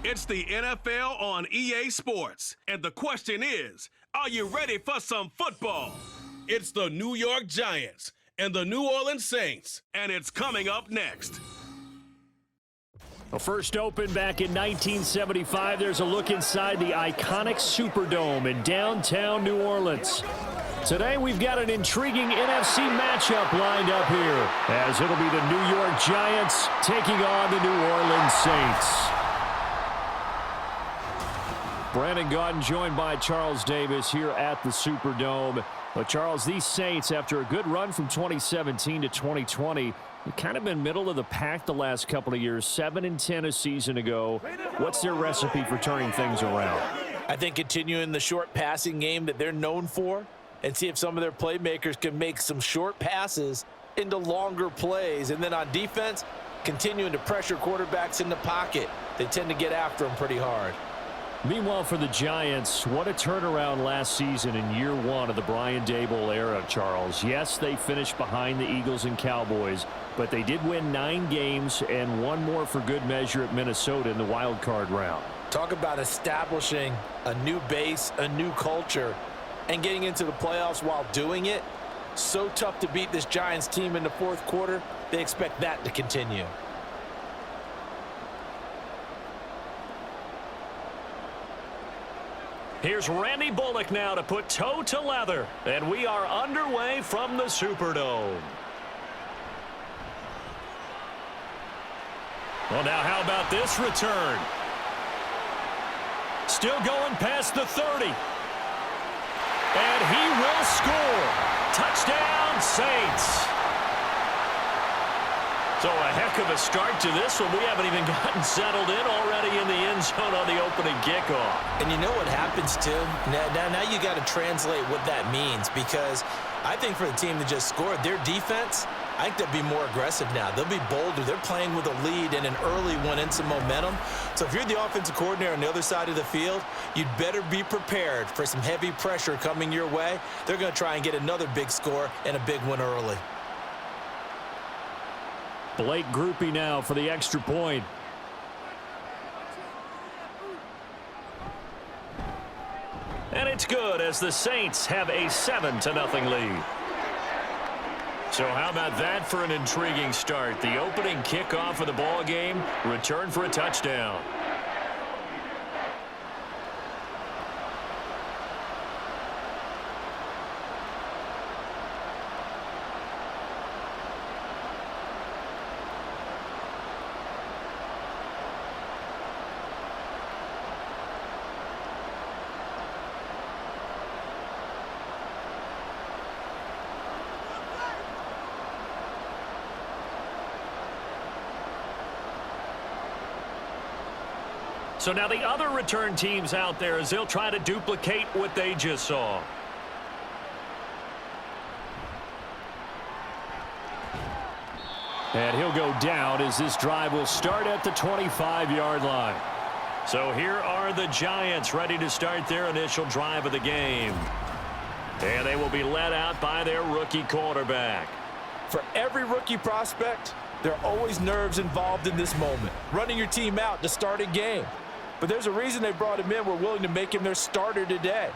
It's the NFL on EA Sports, and the question is, are you ready for some football? It's the New York Giants and the New Orleans Saints, and it's coming up next. Well, first opened back in 1975, there's a look inside the iconic Superdome in downtown New Orleans. Today, we've got an intriguing NFC matchup lined up here, as it'll be the New York Giants taking on the New Orleans Saints. Brandon Gaudin joined by Charles Davis here at the Superdome. But Charles, these Saints, after a good run from 2017 to 2020, they've kind of been middle of the pack the last couple of years, 7-10 a season ago. What's their recipe for turning things around? I think continuing the short passing game that they're known for, and see if some of their playmakers can make some short passes into longer plays. And then on defense, continuing to pressure quarterbacks in the pocket. They tend to get after them pretty hard. Meanwhile, for the Giants, what a turnaround last season in year one of the Brian Daboll era, Charles. Yes, they finished behind the Eagles and Cowboys, but they did win 9 games and one more for good measure at Minnesota in the wild card round. Talk about establishing a new base, a new culture, and getting into the playoffs while doing it. So tough to beat this Giants team in the fourth quarter. They expect that to continue. Here's Randy Bullock now to put toe to leather, and we are underway from the Superdome. Well, now how about this return? Still going past the 30. And he will score. Touchdown, Saints. So a heck of a start to this one. We haven't even gotten settled in already in the end zone on the opening kickoff. And you know what happens, too? Now you got to translate what that means, because I think for the team that just scored, their defense, I think they'll be more aggressive now. They'll be bolder. They're playing with a lead and an early one and some momentum. So if you're the offensive coordinator on the other side of the field, you'd better be prepared for some heavy pressure coming your way. They're going to try and get another big score and a big one early. Blake Groupie now for the extra point. And it's good as the Saints have a 7-0 lead. So how about that for an intriguing start? The opening kickoff of the ball game, return for a touchdown. So now the other return teams out there as they'll try to duplicate what they just saw. And he'll go down as this drive will start at the 25-yard line. So here are the Giants ready to start their initial drive of the game. And they will be led out by their rookie quarterback. For every rookie prospect, there are always nerves involved in this moment. Running your team out to start a game. But there's a reason they brought him in. We're willing to make him their starter today.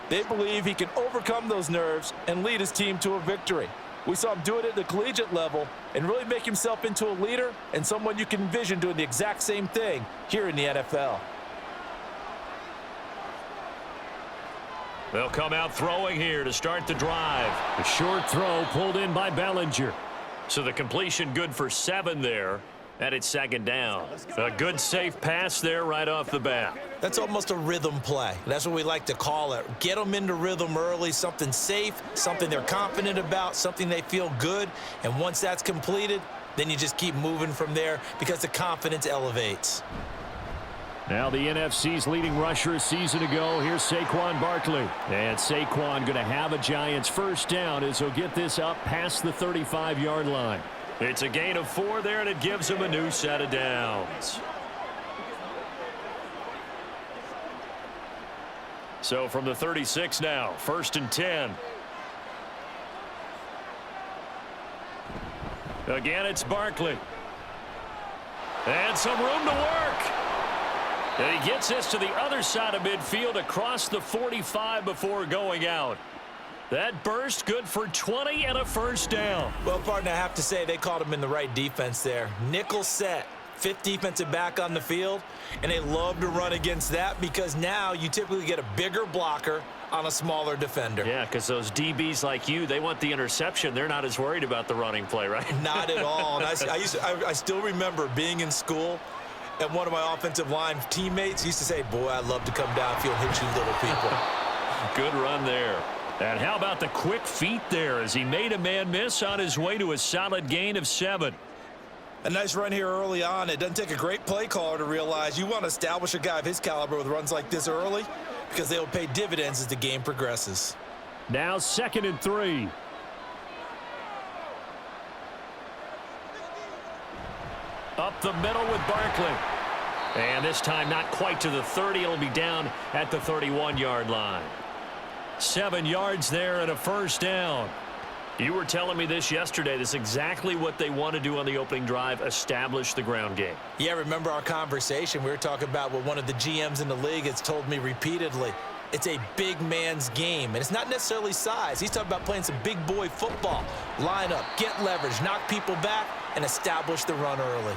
They believe he can overcome those nerves and lead his team to a victory. We saw him do it at the collegiate level and really make himself into a leader and someone you can envision doing the exact same thing here in the NFL. They'll come out throwing here to start the drive. A short throw pulled in by Bellinger. So the completion good for 7 there. And it's second down. A good safe pass there right off the bat. That's almost a rhythm play. That's what we like to call it. Get them into rhythm early, something safe, something they're confident about, something they feel good. And once that's completed, then you just keep moving from there because the confidence elevates. Now the NFC's leading rusher a season ago. Here's Saquon Barkley. And Saquon going to have a Giants first down as he'll get this up past the 35-yard line. It's a gain of 4 there, and it gives him a new set of downs. So from the 36 now, 1st and 10. Again, it's Barkley. And some room to work. And he gets this to the other side of midfield across the 45 before going out. That burst good for 20 and a first down. Well, partner, I have to say they called him in the right defense there. Nickel set, fifth defensive back on the field, and they love to run against that because now you typically get a bigger blocker on a smaller defender. Yeah, because those DBs like you, they want the interception. They're not as worried about the running play, right? Not at all. And I still remember being in school, and one of my offensive line teammates used to say, boy, I'd love to come downfield and hit you little people. Good run there. And how about the quick feet there as he made a man miss on his way to a solid gain of 7. A nice run here early on. It doesn't take a great play caller to realize you want to establish a guy of his caliber with runs like this early because they will pay dividends as the game progresses. Now 2nd and 3. Up the middle with Barkley. And this time not quite to the 30. It'll be down at the 31-yard line. 7 yards there and a first down. You were telling me this yesterday. This is exactly what they want to do on the opening drive, establish the ground game. Yeah, remember our conversation? We were talking about what one of the GMs in the league has told me repeatedly. It's a big man's game, and it's not necessarily size. He's talking about playing some big boy football. Line up, get leverage, knock people back, and establish the run early.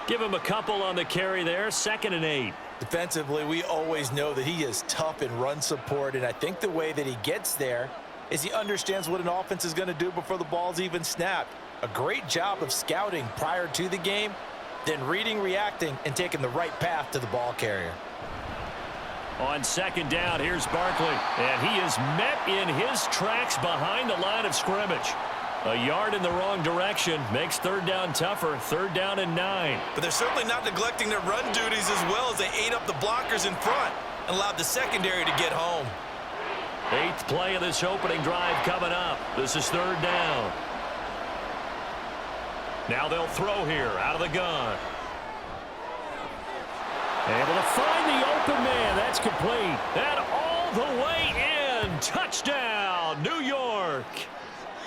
Give him a couple on the carry there. 2nd and 8. Defensively, we always know that he is tough in run support, and I think the way that he gets there is he understands what an offense is going to do before the ball's even snapped. A great job of scouting prior to the game, then reading, reacting, and taking the right path to the ball carrier. On 2nd down, here's Barkley, and he is met in his tracks behind the line of scrimmage. A yard in the wrong direction makes 3rd down tougher. 3rd down and 9. But they're certainly not neglecting their run duties as well as they ate up the blockers in front and allowed the secondary to get home. 8th play of this opening drive coming up. This is 3rd down. Now they'll throw here out of the gun. Able to find the open man. That's complete. And all the way in. Touchdown, New York.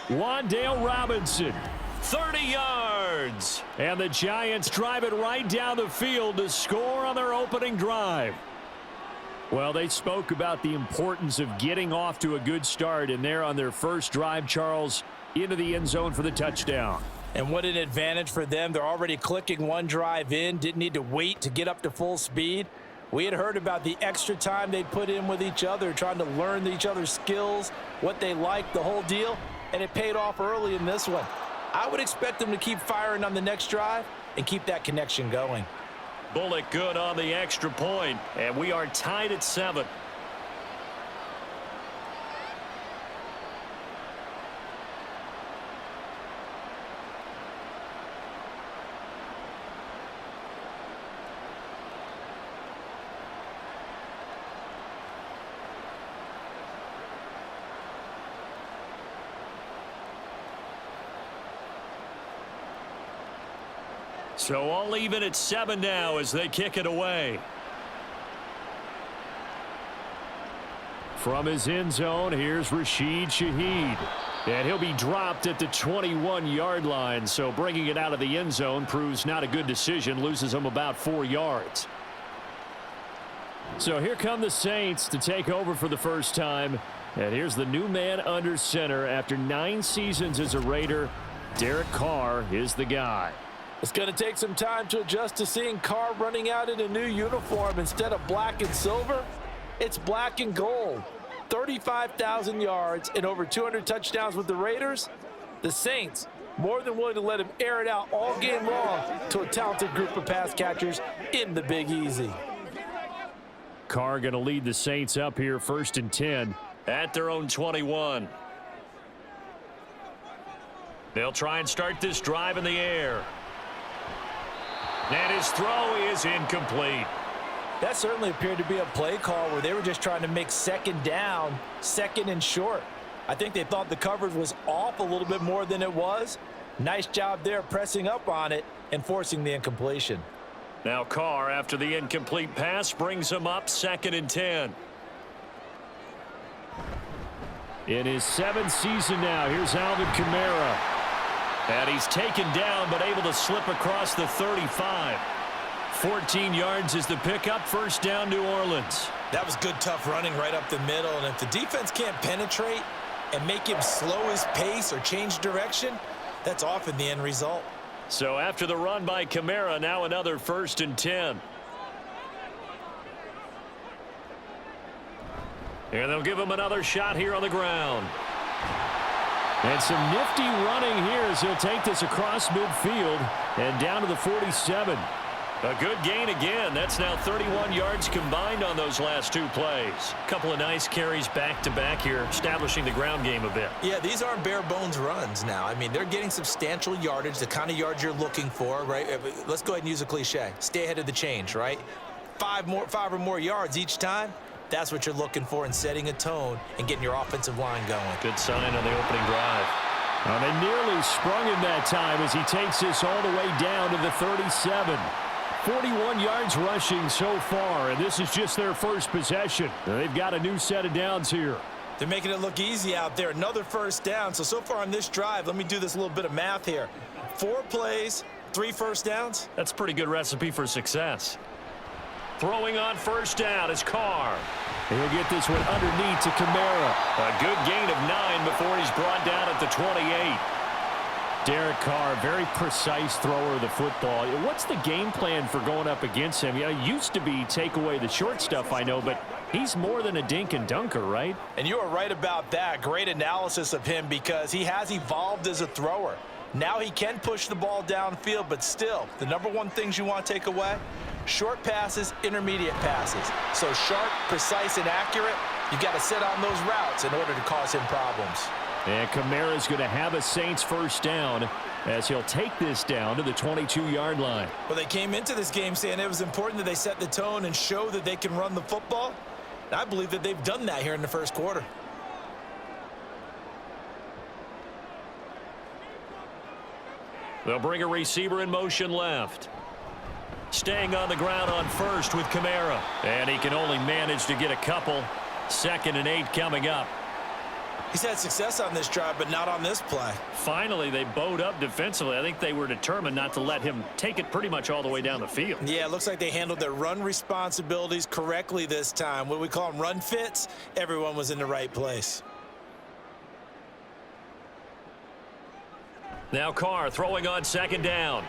Wan'Dale Robinson, 30 yards. And the Giants drive it right down the field to score on their opening drive. Well, they spoke about the importance of getting off to a good start, and they're on their first drive, Charles, into the end zone for the touchdown. And what an advantage for them. They're already clicking one drive in, didn't need to wait to get up to full speed. We had heard about the extra time they put in with each other, trying to learn each other's skills, what they like, the whole deal, and it paid off early in this one. I would expect them to keep firing on the next drive and keep that connection going. Bullock good on the extra point, and we are tied at 7. So all even at 7 now as they kick it away. From his end zone, here's Rashid Shaheed. And he'll be dropped at the 21-yard line, so bringing it out of the end zone proves not a good decision, loses him about 4 yards. So here come the Saints to take over for the first time. And here's the new man under center after 9 seasons as a Raider. Derek Carr is the guy. It's going to take some time to adjust to seeing Carr running out in a new uniform. Instead of black and silver, it's black and gold. 35,000 yards and over 200 touchdowns with the Raiders. The Saints more than willing to let him air it out all game long to a talented group of pass catchers in the Big Easy. Carr going to lead the Saints up here 1st and 10 at their own 21. They'll try and start this drive in the air. And his throw is incomplete. That certainly appeared to be a play call where they were just trying to make 2nd down, 2nd and short. I think they thought the coverage was off a little bit more than it was. Nice job there pressing up on it and forcing the incompletion. Now Carr, after the incomplete pass, brings him up 2nd and 10. In his 7th season now, here's Alvin Kamara. And he's taken down but able to slip across the 35. 14 yards is the pickup. First down, New Orleans. That was good, tough running right up the middle. And if the defense can't penetrate and make him slow his pace or change direction, that's often the end result. So after the run by Kamara, now another 1st and 10. And they'll give him another shot here on the ground. And some nifty running here as he'll take this across midfield and down to the 47. A good gain again. That's now 31 yards combined on those last 2 plays. A couple of nice carries back-to-back here, establishing the ground game a bit. Yeah, these aren't bare-bones runs now. I mean, they're getting substantial yardage, the kind of yards you're looking for, right? Let's go ahead and use a cliche. Stay ahead of the change, right? 5 or more yards each time. That's what you're looking for in setting a tone and getting your offensive line going. Good sign on the opening drive. They nearly sprung him that time as he takes this all the way down to the 37. 41 yards rushing so far, and this is just their first possession. They've got a new set of downs here. They're making it look easy out there. Another first down. So far on this drive, let me do this little bit of math here. 4 plays, 3 first downs. That's a pretty good recipe for success. Throwing on first down is Carr. He'll get this one underneath to Kamara. A good gain of 9 before he's brought down at the 28. Derek Carr, very precise thrower of the football. What's the game plan for going up against him? You know, it used to be take away the short stuff, I know, but he's more than a dink and dunker, right? And you are right about that. Great analysis of him because he has evolved as a thrower. Now he can push the ball downfield, but still, the number one things you want to take away, short passes, intermediate passes. So sharp, precise, and accurate, you've got to sit on those routes in order to cause him problems. And Kamara's going to have a Saints first down as he'll take this down to the 22-yard line. Well, they came into this game saying it was important that they set the tone and show that they can run the football. And I believe that they've done that here in the first quarter. They'll bring a receiver in motion left. Staying on the ground on first with Kamara. And he can only manage to get a couple. 2nd and 8 coming up. He's had success on this drive, but not on this play. Finally, they bowed up defensively. I think they were determined not to let him take it pretty much all the way down the field. Yeah, it looks like they handled their run responsibilities correctly this time. What we call them run fits, everyone was in the right place. Now Carr throwing on 2nd down.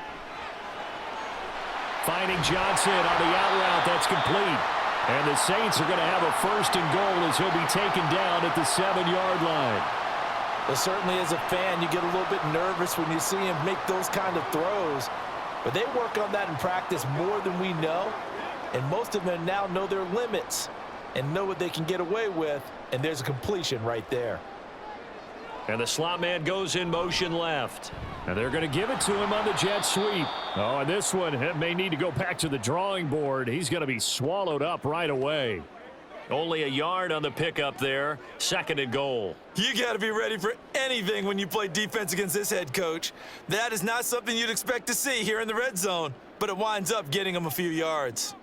Finding Johnson on the out route. That's complete. And the Saints are going to have a 1st and goal as he'll be taken down at the 7-yard line. Well, certainly as a fan, you get a little bit nervous when you see him make those kind of throws. But they work on that in practice more than we know. And most of them now know their limits and know what they can get away with. And there's a completion right there. And the slot man goes in motion left. And they're going to give it to him on the jet sweep. Oh, and this one may need to go back to the drawing board. He's going to be swallowed up right away. Only a yard on the pickup there. 2nd and goal. You got to be ready for anything when you play defense against this head coach. That is not something you'd expect to see here in the red zone, but it winds up getting him a few yards.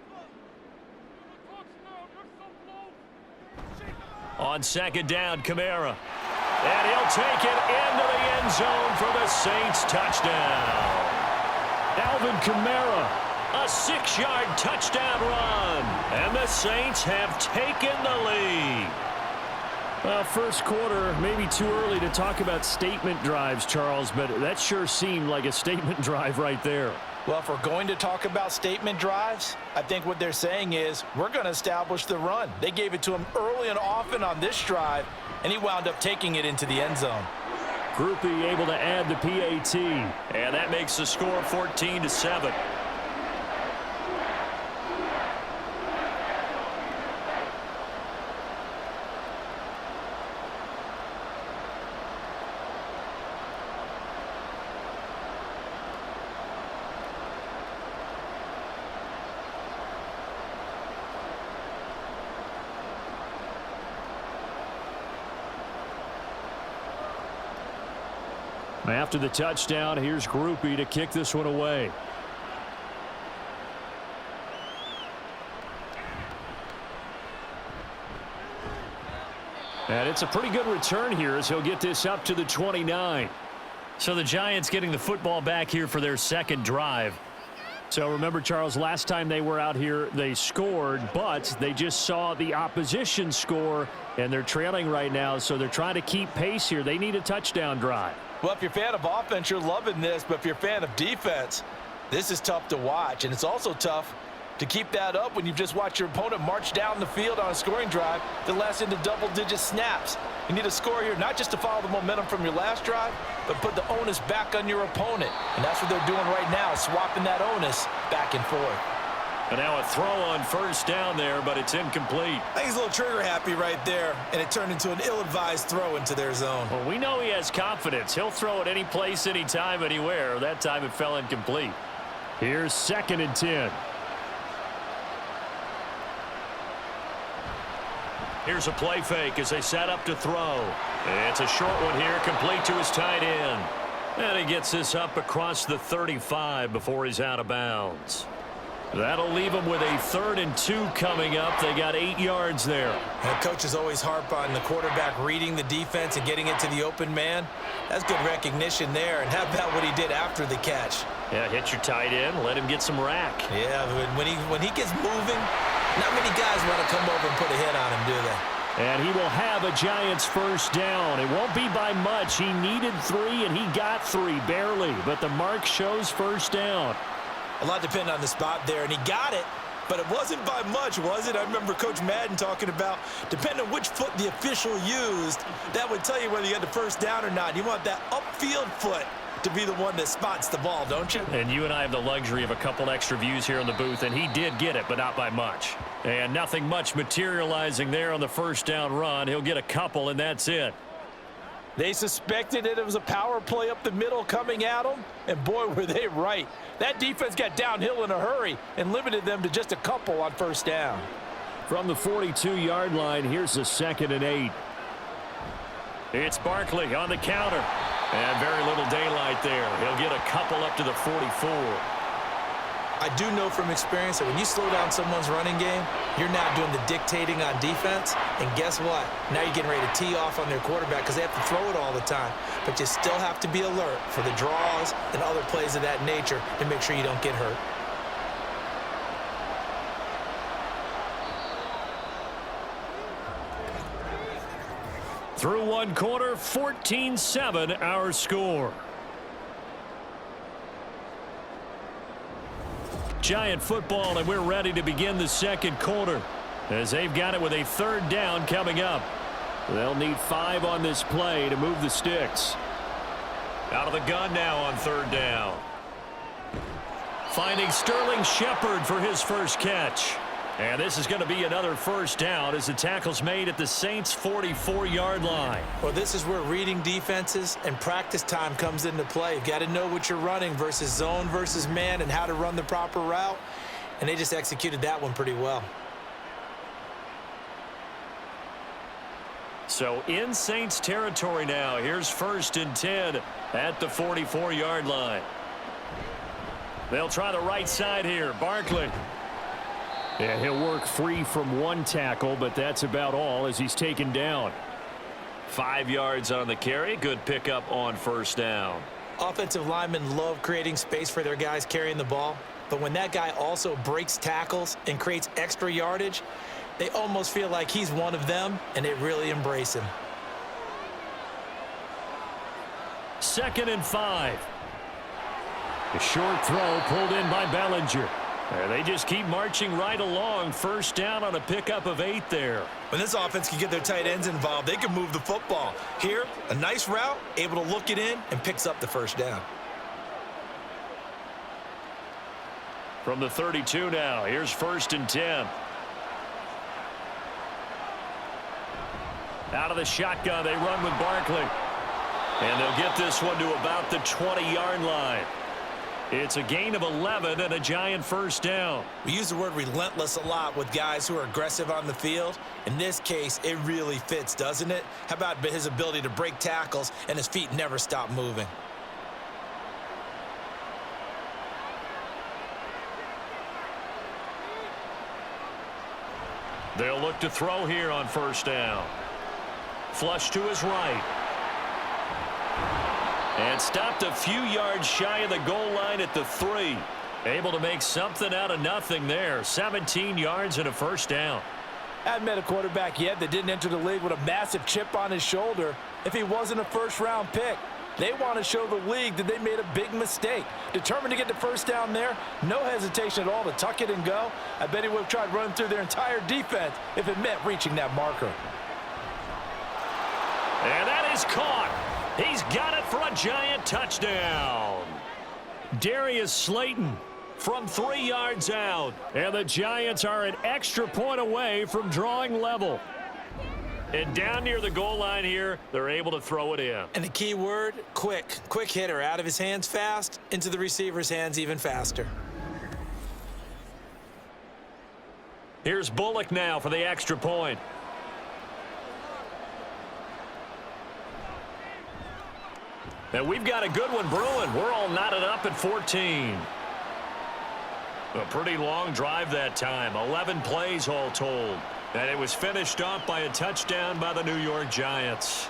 On 2nd down, Kamara. And he'll take it into the end zone for the Saints touchdown. Alvin Kamara, a 6-yard touchdown run. And the Saints have taken the lead. Well, first quarter, maybe too early to talk about statement drives, Charles, but that sure seemed like a statement drive right there. Well, if we're going to talk about statement drives, I think what they're saying is we're going to establish the run. They gave it to him early and often on this drive, and he wound up taking it into the end zone. Groupie able to add the PAT, and that makes the score 14-7. After the touchdown, here's Groupie to kick this one away. And it's a pretty good return here as he'll get this up to the 29. So the Giants getting the football back here for their second drive. So remember, Charles, last time they were out here, they scored, but they just saw the opposition score, and they're trailing right now, so they're trying to keep pace here. They need a touchdown drive. Well, if you're a fan of offense, you're loving this, but if you're a fan of defense, this is tough to watch, and it's also tough to keep that up when you've just watched your opponent march down the field on a scoring drive that lasts into double-digit snaps. You need a score here, not just to follow the momentum from your last drive, but put the onus back on your opponent. And that's what they're doing right now, swapping that onus back and forth. And now a throw on first down there, but it's incomplete. I think he's a little trigger happy right there, and it turned into an ill-advised throw into their zone. Well, we know he has confidence. He'll throw it any place, anytime, anywhere. That time it fell incomplete. Here's 2nd and 10. Here's a play fake as they set up to throw. It's a short one here, complete to his tight end. And he gets this up across the 35 before he's out of bounds. That'll leave him with a 3rd and 2 coming up. They got 8 yards there. And coaches always harp on the quarterback reading the defense and getting it to the open man. That's good recognition there. And how about what he did after the catch? Yeah, hit your tight end, let him get some rack. Yeah, when he gets moving, not many guys want to come over and put a hit on him, do they? And he will have a Giants first down. It won't be by much. He needed 3, and he got 3, barely. But the mark shows first down. A lot depended on the spot there, and he got it, but it wasn't by much, was it? I remember Coach Madden talking about, depending on which foot the official used, that would tell you whether you had the first down or not. You want that upfield foot to be the one that spots the ball, don't you? And you and I have the luxury of a couple extra views here in the booth, and he did get it, but not by much. And nothing much materializing there on the first down run. He'll get a couple, and that's it. They suspected it was a power play up the middle coming at them, and boy, were they right. That defense got downhill in a hurry and limited them to just a couple on first down. From the 42-yard line, here's a 2nd and 8. It's Barkley on the counter. And very little daylight there. He'll get a couple up to the 44. I do know from experience that when you slow down someone's running game, you're now doing the dictating on defense. And guess what? Now you're getting ready to tee off on their quarterback because they have to throw it all the time. But you still have to be alert for the draws and other plays of that nature to make sure you don't get hurt. Through one quarter, 14-7 our score. Giant football, and we're ready to begin the second quarter as they've got it with a 3rd down coming up. They'll need 5 on this play to move the sticks. Out of the gun now on 3rd down. Finding Sterling Shepard for his first catch. And this is going to be another first down as the tackle's made at the Saints' 44-yard line. Well, this is where reading defenses and practice time comes into play. You've got to know what you're running versus zone versus man and how to run the proper route. And they just executed that one pretty well. So in Saints territory now. Here's 1st and 10 at the 44-yard line. They'll try the right side here. Barkley. Yeah, he'll work free from one tackle, but that's about all as he's taken down. 5 yards on the carry. Good pickup on first down. Offensive linemen love creating space for their guys carrying the ball. But when that guy also breaks tackles and creates extra yardage, they almost feel like he's one of them, and they really embrace him. 2nd and 5. A short throw pulled in by Bellinger. They just keep marching right along. First down on a pickup of 8 there. When this offense can get their tight ends involved, they can move the football. Here, a nice route, able to look it in, and picks up the first down. From the 32 now, here's 1st and 10. Out of the shotgun, they run with Barkley. And they'll get this one to about the 20-yard line. It's a gain of 11 and a Giant first down. We use the word relentless a lot with guys who are aggressive on the field. In this case, it really fits, doesn't it? How about his ability to break tackles and his feet never stop moving? They'll look to throw here on first down. Flush to his right. And stopped a few yards shy of the goal line at the 3. Able to make something out of nothing there. 17 yards and a first down. I haven't met a quarterback yet that didn't enter the league with a massive chip on his shoulder if he wasn't a first-round pick. They want to show the league that they made a big mistake. Determined to get the first down there, no hesitation at all to tuck it and go. I bet he would have tried running through their entire defense if it meant reaching that marker. And that is caught. He's got it for a Giant touchdown. Darius Slayton from 3 yards out. And the Giants are an extra point away from drawing level. And down near the goal line here, they're able to throw it in. And the key word, quick. Quick hitter, out of his hands fast, into the receiver's hands even faster. Here's Bullock now for the extra point. And we've got a good one brewing. We're all knotted up at 14. A pretty long drive that time. 11 plays all told. And it was finished off by a touchdown by the New York Giants.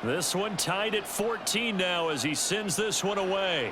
This one tied at 14 now as he sends this one away.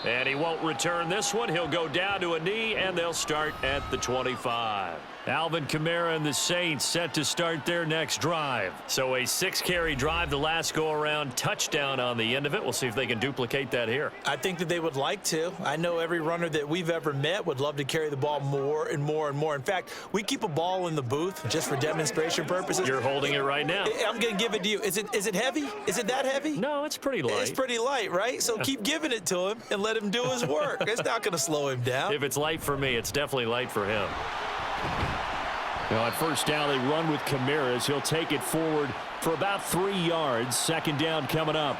And he won't return this one. He'll go down to a knee, and they'll start at the 25. Alvin Kamara and the Saints set to start their next drive. So a 6-carry drive the last go-around, touchdown on the end of it. We'll see if they can duplicate that here. I think that they would like to. I know every runner that we've ever met would love to carry the ball more and more and more. In fact, we keep a ball in the booth just for demonstration purposes. You're holding it right now. I'm going to give it to you. Is it heavy? Is it that heavy? No, it's pretty light. It's pretty light, right? So keep giving it to him and let him do his work. It's not going to slow him down. If it's light for me, it's definitely light for him. Now, at first down, they run with Kamara as he'll take it forward for about 3 yards. Second down coming up.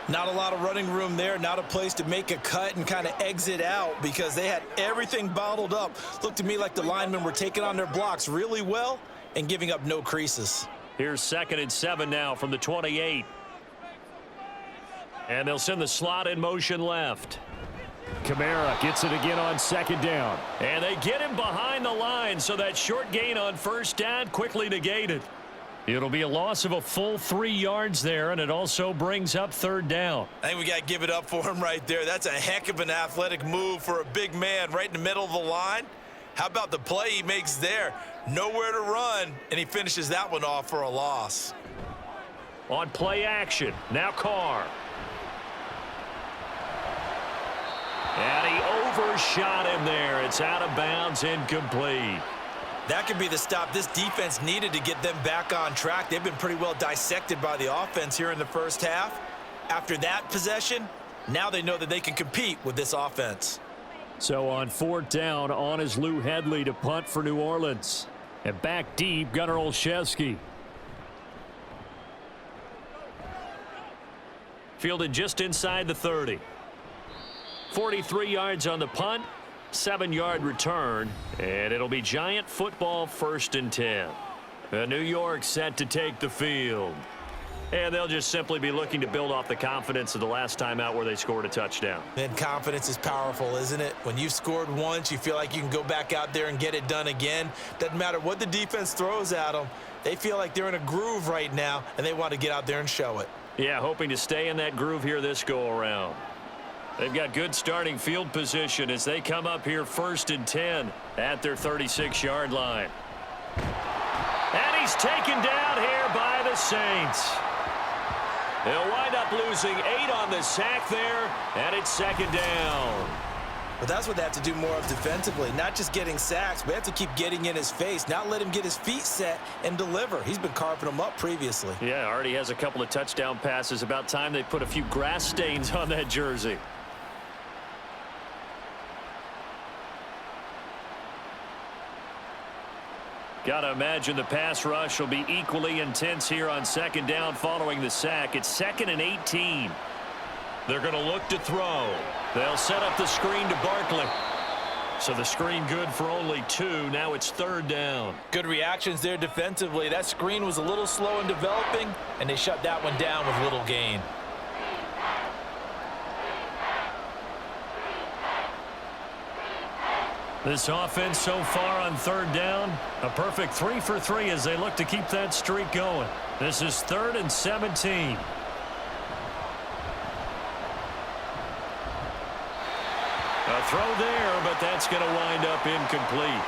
Not a lot of running room there. Not a place to make a cut and kind of exit out because they had everything bottled up. Looked to me like the linemen were taking on their blocks really well and giving up no creases. Here's 2nd and 7 now from the 28. And they'll send the slot in motion left. Kamara gets it again on 2nd down. And they get him behind the line, so that short gain on 1st down quickly negated. It'll be a loss of a full 3 yards there, and it also brings up 3rd down. I think we got to give it up for him right there. That's a heck of an athletic move for a big man right in the middle of the line. How about the play he makes there? Nowhere to run, and he finishes that one off for a loss. On play action, now Carr. And he overshot him there. It's out of bounds, incomplete. That could be the stop this defense needed to get them back on track. They've been pretty well dissected by the offense here in the first half. After that possession, now they know that they can compete with this offense. So on 4th down, on is Lou Hedley to punt for New Orleans. And back deep, Gunnar Olszewski. Fielded just inside the 30. 43 yards on the punt, 7-yard return, and it'll be Giant football 1st and 10. New York set to take the field. And they'll just simply be looking to build off the confidence of the last time out where they scored a touchdown. And confidence is powerful, isn't it? When you've scored once, you feel like you can go back out there and get it done again. Doesn't matter what the defense throws at them. They feel like they're in a groove right now, and they want to get out there and show it. Yeah, hoping to stay in that groove here this go-around. They've got good starting field position as they come up here 1st and 10 at their 36-yard line. And he's taken down here by the Saints. They'll wind up losing 8 on the sack there, and it's 2nd down. But that's what they have to do more of defensively, not just getting sacks, but they have to keep getting in his face, not let him get his feet set and deliver. He's been carving them up previously. Yeah, already has a couple of touchdown passes. About time they put a few grass stains on that jersey. Got to imagine the pass rush will be equally intense here on 2nd down following the sack. It's 2nd and 18. They're going to look to throw. They'll set up the screen to Barkley. So the screen good for only 2. Now it's 3rd down. Good reactions there defensively. That screen was a little slow in developing, and they shut that one down with little gain. This offense so far on 3rd down, a perfect 3 for 3 as they look to keep that streak going. This is 3rd and 17. A throw there, but that's going to wind up incomplete.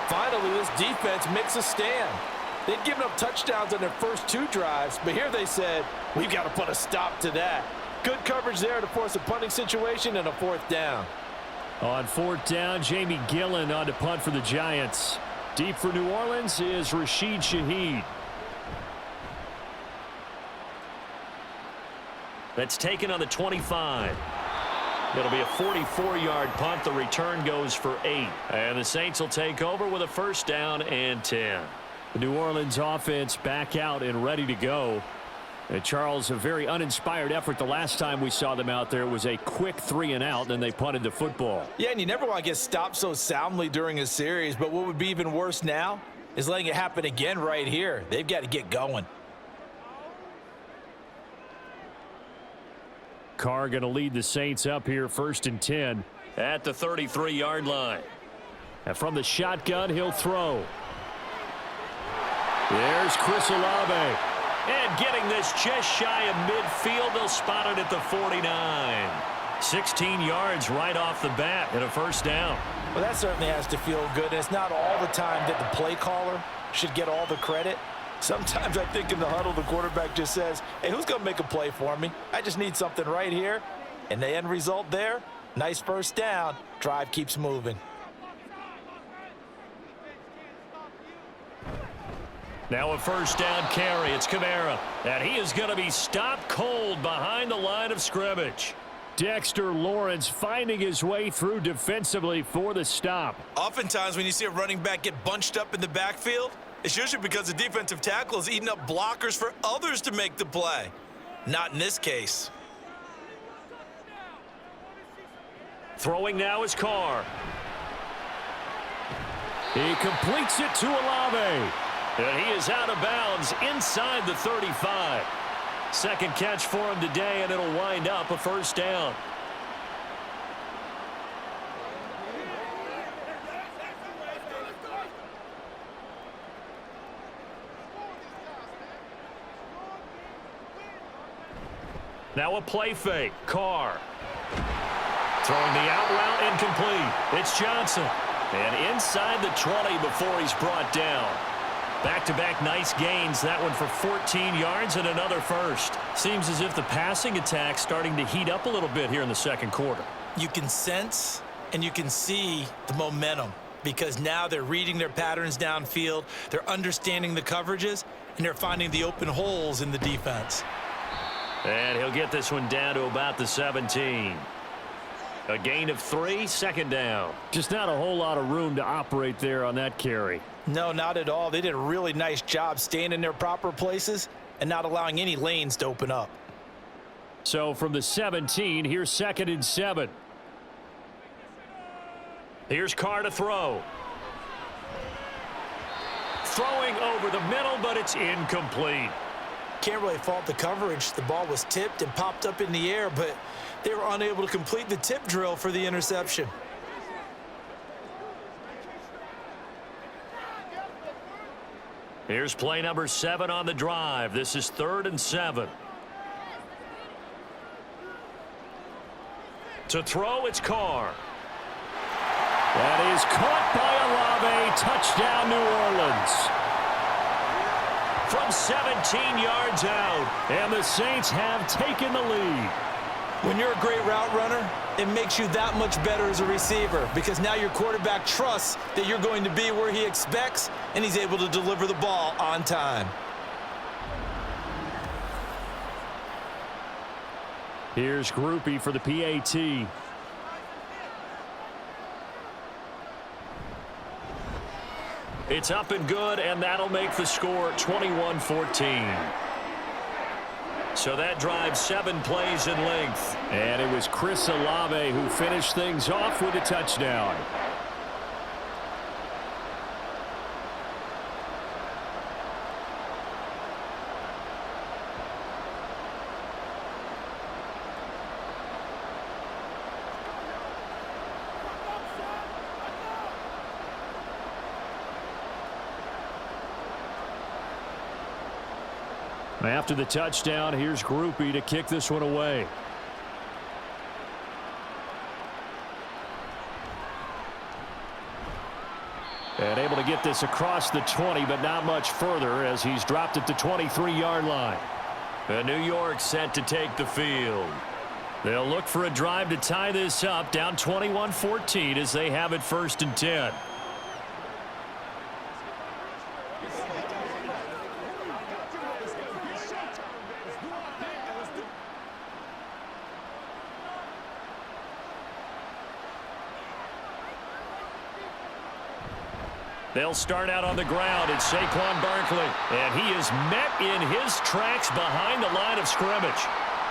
Finally, this defense makes a stand. They'd given up touchdowns on their first 2 drives, but here they said, we've got to put a stop to that. Good coverage there to force a punting situation and a 4th down. On 4th down, Jamie Gillen on to punt for the Giants. Deep for New Orleans is Rashid Shaheed. That's taken on the 25. It'll be a 44-yard punt. The return goes for 8. And the Saints will take over with a 1st down and 10. The New Orleans offense back out and ready to go. And Charles, a very uninspired effort the last time we saw them out there. It was a quick 3 and out, and they punted the football. Yeah, and you never want to get stopped so soundly during a series, but what would be even worse now is letting it happen again right here. They've got to get going. Carr going to lead the Saints up here 1st and 10 at the 33-yard line. And from the shotgun, he'll throw. There's Chris Olave. And getting this just shy of midfield, they'll spot it at the 49. 16 yards right off the bat and a 1st down. Well, that certainly has to feel good. And it's not all the time that the play caller should get all the credit. Sometimes I think in the huddle, the quarterback just says, hey, who's going to make a play for me? I just need something right here. And the end result there, nice 1st down. Drive keeps moving. Now a 1st down carry. It's Kamara. And he is going to be stopped cold behind the line of scrimmage. Dexter Lawrence finding his way through defensively for the stop. Oftentimes when you see a running back get bunched up in the backfield, it's usually because the defensive tackle is eating up blockers for others to make the play. Not in this case. Throwing now is Carr. He completes it to Olave. And he is out of bounds inside the 35. Second catch for him today, and it'll wind up a 1st down. Now a play fake. Carr. Throwing the out route incomplete. It's Johnson. And inside the 20 before he's brought down. Back-to-back nice gains. That one for 14 yards and another 1st. Seems as if the passing attack's starting to heat up a little bit here in the 2nd quarter. You can sense and you can see the momentum because now they're reading their patterns downfield, they're understanding the coverages, and they're finding the open holes in the defense. And he'll get this one down to about the 17. A gain of 3, 2nd down. Just not a whole lot of room to operate there on that carry. No, not at all. They did a really nice job staying in their proper places and not allowing any lanes to open up. So from the 17, here's 2nd and 7. Here's Carr to throw. Throwing over the middle, but it's incomplete. Can't really fault the coverage. The ball was tipped and popped up in the air, but they were unable to complete the tip drill for the interception. Here's play number 7 on the drive. This is 3rd and 7. To throw, it's Carr. That is caught by Olave. Touchdown, New Orleans. From 17 yards out, and the Saints have taken the lead. When you're a great route runner, it makes you that much better as a receiver because now your quarterback trusts that you're going to be where he expects, and he's able to deliver the ball on time. Here's Groupie for the PAT. It's up and good, and that'll make the score 21-14. So that drives 7 plays in length. And it was Chris Olave who finished things off with a touchdown. After the touchdown, here's Groupie to kick this one away. And able to get this across the 20, but not much further as he's dropped it to 23-yard line. And New York set to take the field. They'll look for a drive to tie this up, down 21-14 as they have it 1st and 10. They'll start out on the ground. It's Saquon Barkley. And he is met in his tracks behind the line of scrimmage.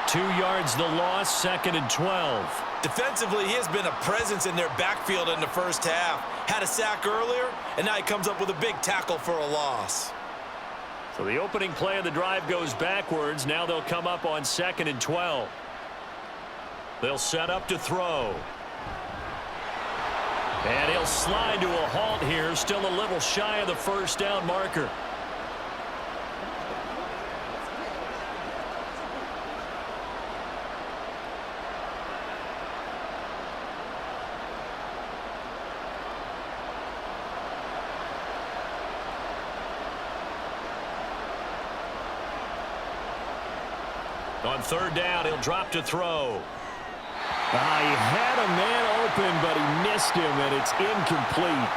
2 yards the loss, 2nd and 12. Defensively, he has been a presence in their backfield in the first half. Had a sack earlier, and now he comes up with a big tackle for a loss. So the opening play of the drive goes backwards. Now they'll come up on 2nd and 12. They'll set up to throw. And he'll slide to a halt here, still a little shy of the 1st down marker. On 3rd down, he'll drop to throw. He had a man open, but he missed him, and it's incomplete.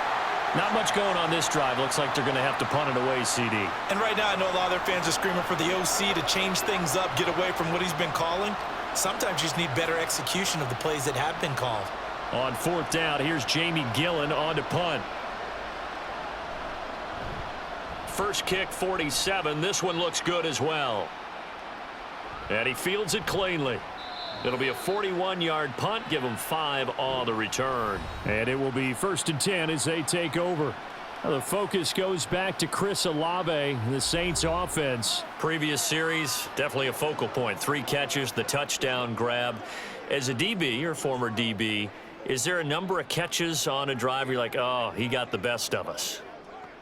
Not much going on this drive. Looks like they're going to have to punt it away, CD. And right now, I know a lot of their fans are screaming for the OC to change things up, get away from what he's been calling. Sometimes you just need better execution of the plays that have been called. On 4th down, here's Jamie Gillen on to punt. First kick, 47. This one looks good as well. And he fields it cleanly. It'll be a 41-yard punt. Give them 5 on the return. And it will be 1st and 10 as they take over. Now the focus goes back to Chris Olave, the Saints offense. Previous series, definitely a focal point. 3 catches, the touchdown grab. As a DB, or former DB, is there a number of catches on a drive you're like, oh, he got the best of us?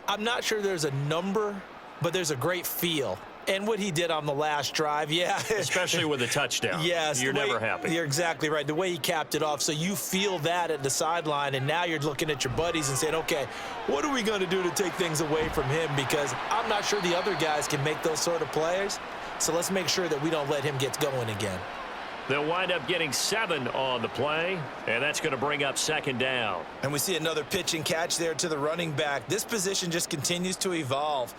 I'm not sure there's a number, but there's a great feel. And what he did on the last drive, yeah. Especially with a touchdown. Yes. You're never happy. You're exactly right. The way he capped it off, so you feel that at the sideline, and now you're looking at your buddies and saying, okay, what are we going to do to take things away from him? Because I'm not sure the other guys can make those sort of plays, so let's make sure that we don't let him get going again. They'll wind up getting 7 on the play, and that's going to bring up 2nd down. And we see another pitch and catch there to the running back. This position just continues to evolve.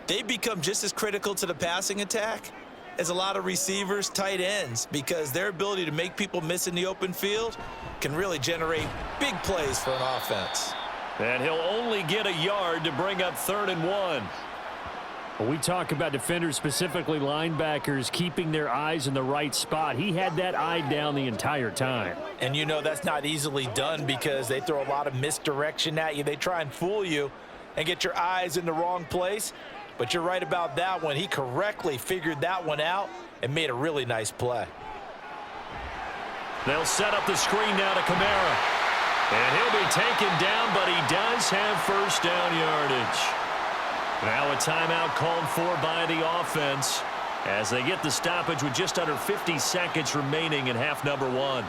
They've become just as critical to the passing attack as a lot of receivers, tight ends, because their ability to make people miss in the open field can really generate big plays for an offense. And he'll only get a yard to bring up 3rd and 1. When we talk about defenders, specifically linebackers, keeping their eyes in the right spot, he had that eye down the entire time. And you know that's not easily done because they throw a lot of misdirection at you. They try and fool you and get your eyes in the wrong place. But you're right about that one. He correctly figured that one out and made a really nice play. They'll set up the screen now to Kamara. And he'll be taken down, but he does have 1st down yardage. Now a timeout called for by the offense as they get the stoppage with just under 50 seconds remaining in half number 1.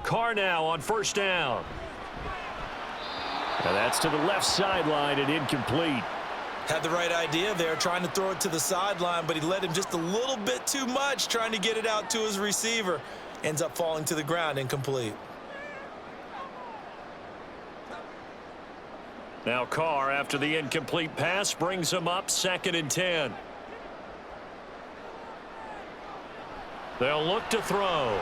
Carr now on 1st down. And that's to the left sideline and incomplete. Had the right idea there, trying to throw it to the sideline, but he let him just a little bit too much, trying to get it out to his receiver. Ends up falling to the ground, incomplete. Now Carr, after the incomplete pass, brings him up 2nd and 10. They'll look to throw.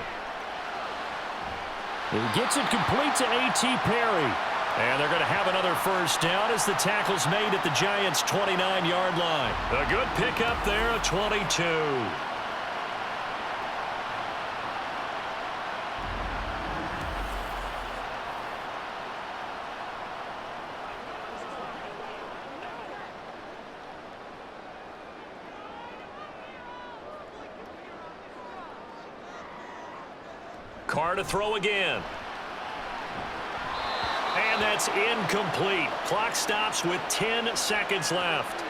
He gets it complete to A.T. Perry. And they're going to have another 1st down as the tackle's made at the Giants' 29-yard line. A good pickup there, a 22. Carr to throw again. And that's incomplete. Clock stops with 10 seconds left.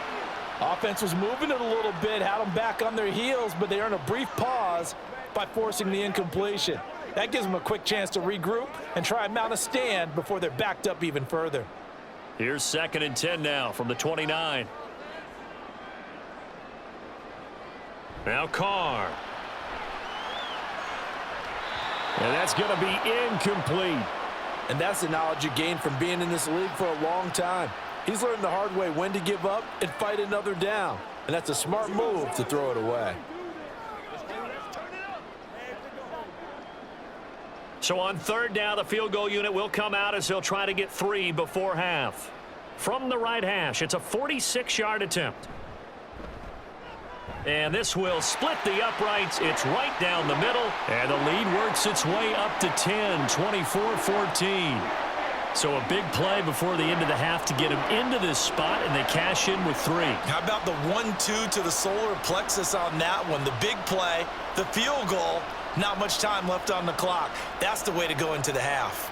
Offense was moving it a little bit, had them back on their heels, but they earned a brief pause by forcing the incompletion. That gives them a quick chance to regroup and try and mount a stand before they're backed up even further. Here's 2nd and 10 now from the 29. Now Carr. And that's going to be incomplete. And that's the knowledge you gain from being in this league for a long time. He's learned the hard way when to give up and fight another down. And that's a smart move to throw it away. So on 3rd down, the field goal unit will come out as he'll try to get 3 before half. From the right hash, it's a 46-yard attempt. And this will split the uprights. It's right down the middle. And the lead works its way up to 10, 24-14. So a big play before the end of the half to get him into this spot, and they cash in with 3. How about the 1-2 to the solar plexus on that one? The big play, the field goal, not much time left on the clock. That's the way to go into the half.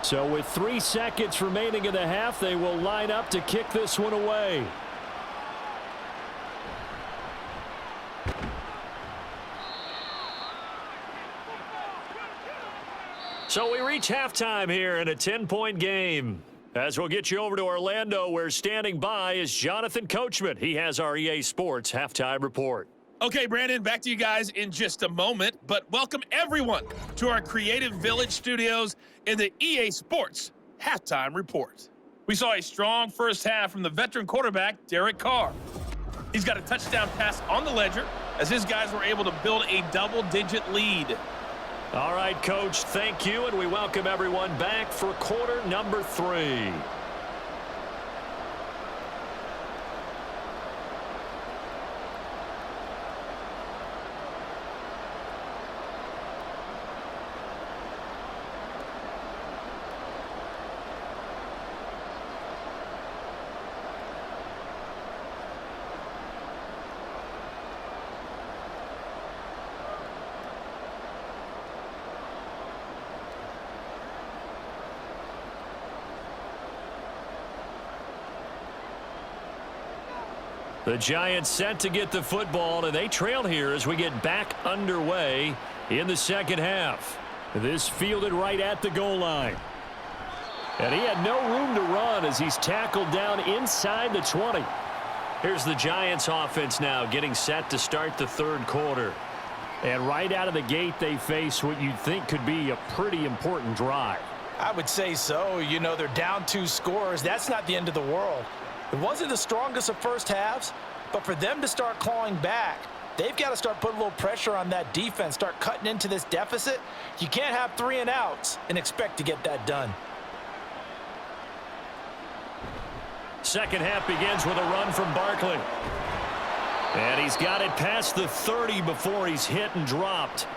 So with 3 seconds remaining in the half, they will line up to kick this one away. So we reach halftime here in a 10-point game. As we'll get you over to Orlando, where standing by is Jonathan Coachman. He has our EA Sports halftime report. Okay, Brandon, back to you guys in just a moment, but welcome everyone to our Creative Village studios in the EA Sports Halftime Report. We saw a strong first half from the veteran quarterback, Derek Carr. He's got a touchdown pass on the ledger as his guys were able to build a double-digit lead. All right, Coach, thank you, and we welcome everyone back for quarter number 3. The Giants set to get the football, and they trail here as we get back underway in the second half. This fielded right at the goal line. And he had no room to run as he's tackled down inside the 20. Here's the Giants offense now getting set to start the 3rd quarter. And right out of the gate, they face what you'd think could be a pretty important drive. I would say so. You know, they're down 2 scores. That's not the end of the world. It wasn't the strongest of first halves, but for them to start clawing back, they've got to start putting a little pressure on that defense, start cutting into this deficit. You can't have 3 and outs and expect to get that done. Second half begins with a run from Barkley. And he's got it past the 30 before he's hit and dropped.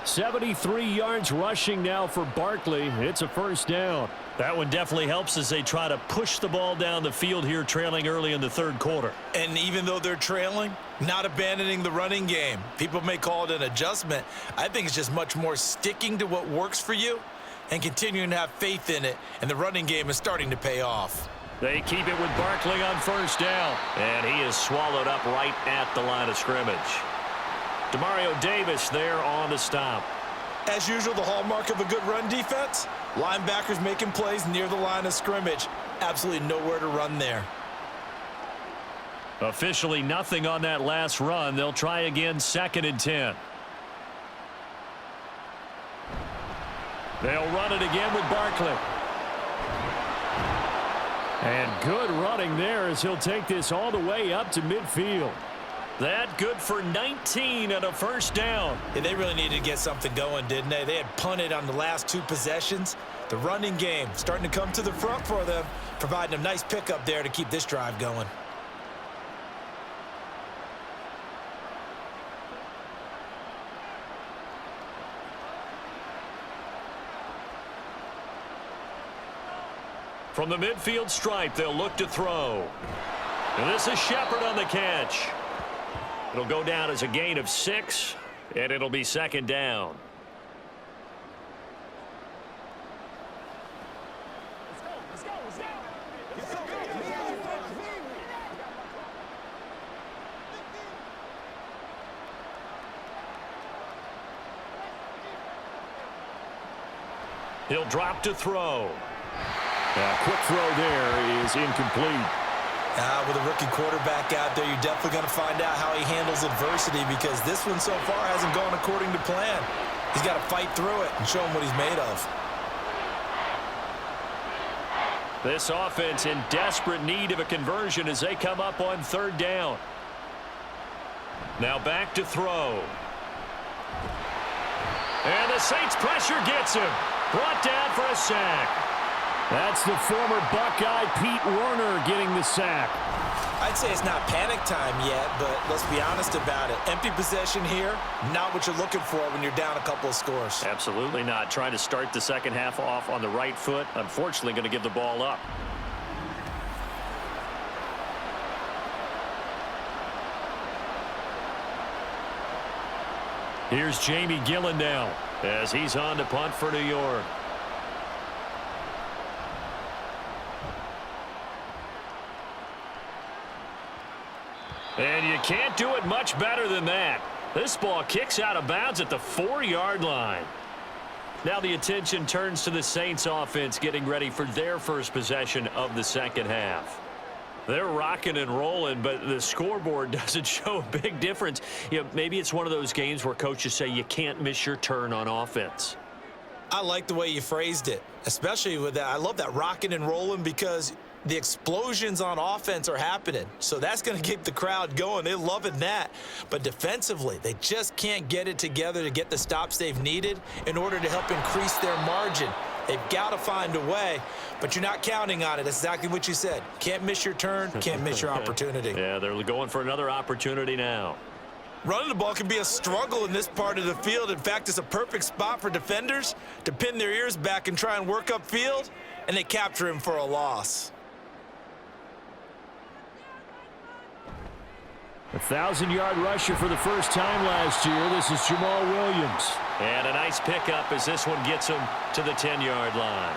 73 yards rushing now for Barkley. It's a first down. That one definitely helps as they try to push the ball down the field here, trailing early in the 3rd quarter. And even though they're trailing, not abandoning the running game. People may call it an adjustment. I think it's just much more sticking to what works for you and continuing to have faith in it. And the running game is starting to pay off. They keep it with Barkley on first down. And he is swallowed up right at the line of scrimmage. Demario Davis there on the stop. As usual, the hallmark of a good run defense, linebackers making plays near the line of scrimmage. Absolutely nowhere to run there. Officially nothing on that last run. They'll try again 2nd and 10. They'll run it again with Barkley. And good running there as he'll take this all the way up to midfield. That good for 19 and a first down. Yeah, they really needed to get something going, didn't they? They had punted on the last 2 possessions. The running game starting to come to the front for them, providing a nice pickup there to keep this drive going. From the midfield stripe, they'll look to throw. And this is Shepard on the catch. It'll go down as a gain of 6, and it'll be second down. He'll drop to throw. Quick throw there is incomplete. With a rookie quarterback out there, you're definitely going to find out how he handles adversity, because this one so far hasn't gone according to plan. He's got to fight through it and show him what he's made of. This offense in desperate need of a conversion as they come up on third down. Now back to throw. And the Saints pressure gets him. Brought down for a sack. That's the former Buckeye Pete Werner getting the sack. I'd say it's not panic time yet, but let's be honest about it. Empty possession here, not what you're looking for when you're down a couple of scores. Absolutely not. Trying to start the second half off on the right foot. Unfortunately, going to give the ball up. Here's Jamie Gillen now as he's on to punt for New York. And you can't do it much better than that. This ball kicks out of bounds at the 4-yard line. Now the attention turns to the Saints offense getting ready for their first possession of the second half. They're rocking and rolling, but the scoreboard doesn't show a big difference. You know, maybe it's one of those games where coaches say you can't miss your turn on offense. I like the way you phrased it, especially with that. I love that rocking and rolling, because the explosions on offense are happening. So that's going to keep the crowd going. They're loving that. But defensively, they just can't get it together to get the stops they've needed in order to help increase their margin. They've got to find a way, but you're not counting on it. That's exactly what you said. Can't miss your turn, can't miss your opportunity. Yeah, they're going for another opportunity now. Running the ball can be a struggle in this part of the field. In fact, it's a perfect spot for defenders to pin their ears back and try and work upfield, and they capture him for a loss. 1,000-yard rusher for the first time last year. This is Jamal Williams. And a nice pickup as this one gets him to the 10-yard line.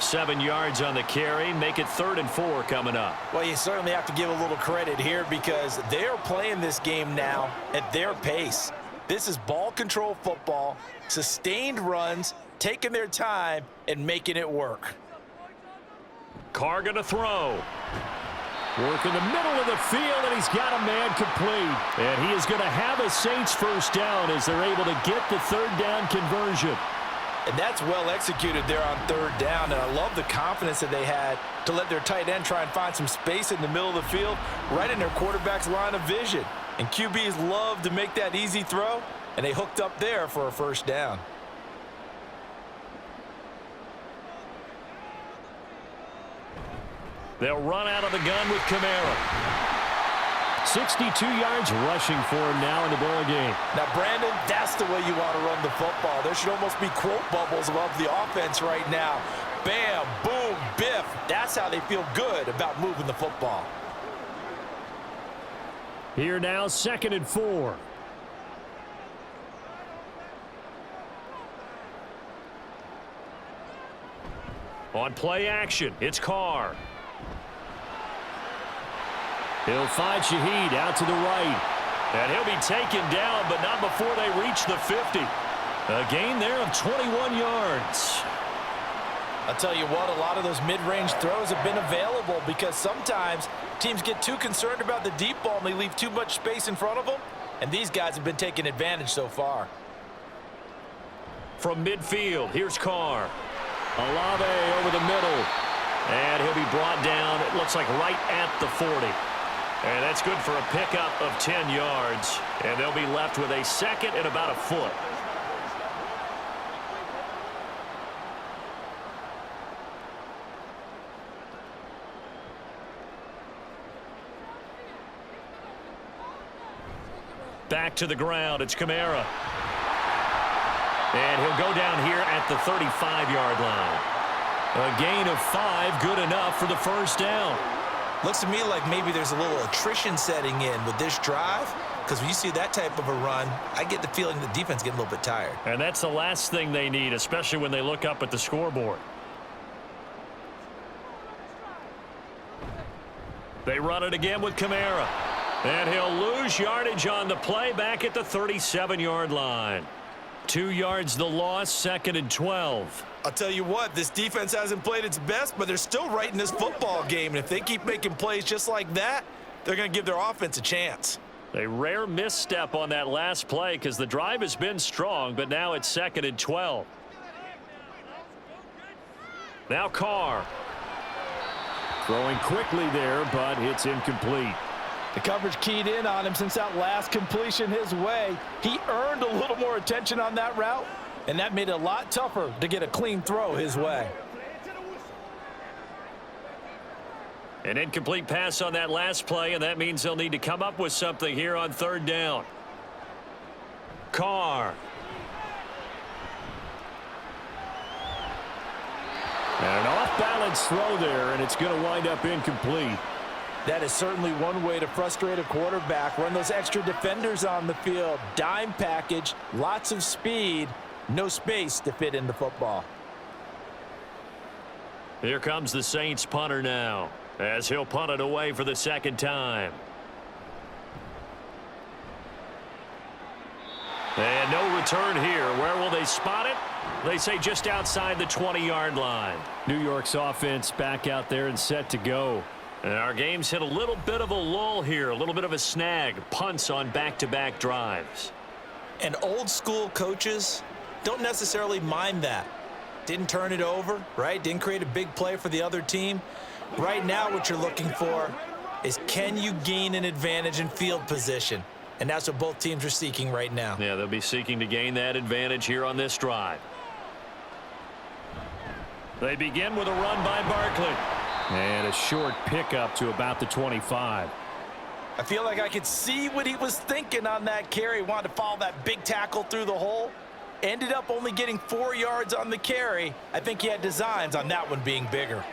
7 yards on the carry. Make it 3rd and 4 coming up. Well, you certainly have to give a little credit here, because they're playing this game now at their pace. This is ball control football, sustained runs, taking their time and making it work. Carr going to throw. Work in the middle of the field, and he's got a man complete. And he is going to have a Saints first down as they're able to get the third down conversion. And that's well executed there on third down, and I love the confidence that they had to let their tight end try and find some space in the middle of the field, right in their quarterback's line of vision. And QBs love to make that easy throw, and they hooked up there for a first down. They'll run out of the gun with Kamara. 62 yards rushing for him now in the ball game. Now, Brandon, that's the way you want to run the football. There should almost be quote bubbles above the offense right now. Bam, boom, biff. That's how they feel good about moving the football. Here now, 2nd and 4. On play action, it's Carr. He'll find Shaheed out to the right. And he'll be taken down, but not before they reach the 50. A gain there of 21 yards. I'll tell you what, a lot of those mid-range throws have been available, because sometimes teams get too concerned about the deep ball and they leave too much space in front of them. And these guys have been taking advantage so far. From midfield, here's Carr. Olave over the middle. And he'll be brought down, it looks like right at the 40. And that's good for a pickup of 10 yards. And they'll be left with a 2nd and about a foot. Back to the ground, it's Kamara. And he'll go down here at the 35-yard line. A gain of 5, good enough for the first down. Looks to me like maybe there's a little attrition setting in with this drive, because when you see that type of a run, I get the feeling the defense getting a little bit tired. And that's the last thing they need, especially when they look up at the scoreboard. They run it again with Kamara. And he'll lose yardage on the play back at the 37-yard line. 2 yards the loss, 2nd and 12. I'll tell you what, this defense hasn't played its best, but they're still right in this football game. And if they keep making plays just like that, they're going to give their offense a chance. A rare misstep on that last play because the drive has been strong, but now it's 2nd and 12. Now Carr. Throwing quickly there, but it's incomplete. The coverage keyed in on him since that last completion his way. He earned a little more attention on that route, and that made it a lot tougher to get a clean throw his way. An incomplete pass on that last play, and that means they'll need to come up with something here on 3rd down. Carr. And an off-balance throw there, and it's going to wind up incomplete. That is certainly one way to frustrate a quarterback. Run those extra defenders on the field. Dime package, lots of speed, no space to fit in the football. Here comes the Saints punter now, as he'll punt it away for the 2nd time. And no return here. Where will they spot it? They say just outside the 20-yard line. New York's offense back out there and set to go. And our game's hit a little bit of a lull here, a little bit of a snag. Punts on back-to-back drives. And old school coaches don't necessarily mind that. Didn't turn it over, right? Didn't create a big play for the other team. Right now what you're looking for is, can you gain an advantage in field position? And that's what both teams are seeking right now. Yeah, they'll be seeking to gain that advantage here on this drive. They begin with a run by Barkley. And a short pickup to about the 25. I feel like I could see what he was thinking on that carry. Wanted to follow that big tackle through the hole. Ended up only getting 4 yards on the carry. I think he had designs on that one being bigger.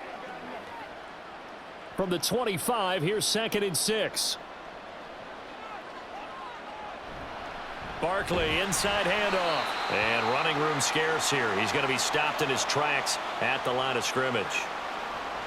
From the 25, here's 2nd and 6. Barkley, inside handoff. And running room scarce here. He's going to be stopped in his tracks at the line of scrimmage.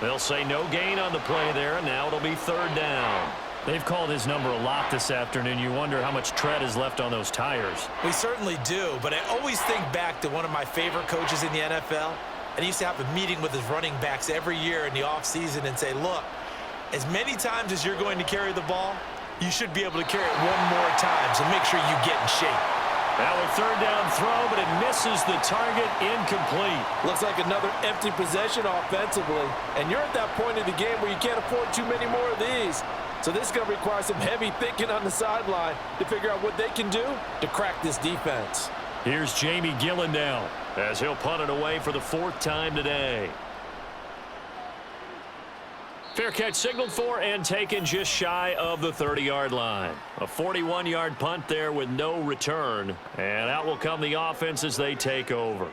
They'll say no gain on the play there, and now it'll be 3rd down. They've called his number a lot this afternoon. You wonder how much tread is left on those tires. We certainly do, but I always think back to one of my favorite coaches in the NFL. And he used to have a meeting with his running backs every year in the offseason and say, look, as many times as you're going to carry the ball, you should be able to carry it one more time, so make sure you get in shape. Now a 3rd down throw, but it misses the target, incomplete. Looks like another empty possession offensively. And you're at that point of the game where you can't afford too many more of these. So this is going to require some heavy thinking on the sideline to figure out what they can do to crack this defense. Here's Jamie Gillen now, as he'll punt it away for the 4th time today. Fair catch signaled for and taken just shy of the 30-yard line. A 41-yard punt there with no return. And out will come the offense as they take over.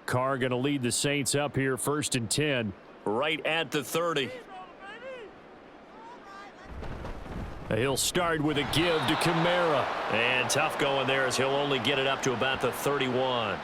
Carr going to lead the Saints up here, 1st and 10, right at the 30. He'll start with a give to Kamara. And tough going there as he'll only get it up to about the 31.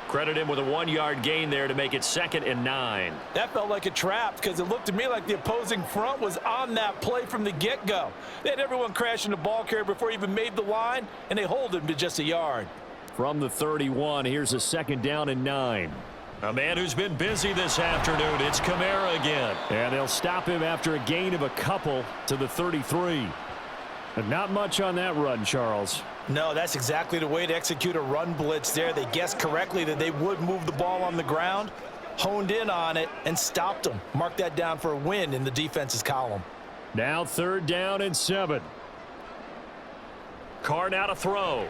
Credit him with a 1-yard gain there to make it 2nd and 9. That felt like a trap because it looked to me like the opposing front was on that play from the get-go. They had everyone crashing the ball carrier before he even made the line, and they hold him to just a yard. From the 31, here's a 2nd down and 9. A man who's been busy this afternoon. It's Kamara again. And they'll stop him after a gain of a couple to the 33. But not much on that run, Charles. No, that's exactly the way to execute a run blitz there. They guessed correctly that they would move the ball on the ground, honed in on it, and stopped them. Mark that down for a win in the defense's column. Now 3rd down and 7. Carr now to throw.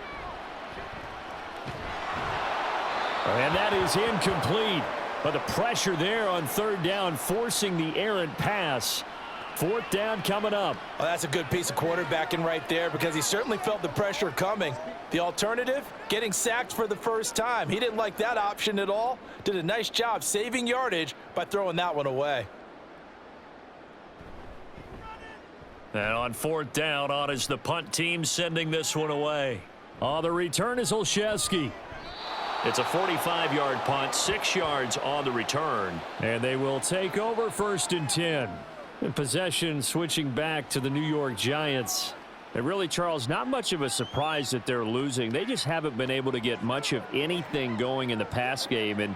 And that is incomplete. But the pressure there on third down, forcing the errant pass. Fourth down coming up. Well, that's a good piece of quarterbacking right there because he certainly felt the pressure coming. The alternative, getting sacked for the first time. He didn't like that option at all. Did a nice job saving yardage by throwing that one away. And on fourth down, on is the punt team sending this one away. On the return is Olszewski. It's a 45-yard punt, 6 yards on the return. And they will take over first and 10. And possession switching back to the New York Giants. And really, Charles, not much of a surprise that they're losing. They just haven't been able to get much of anything going in the pass game. And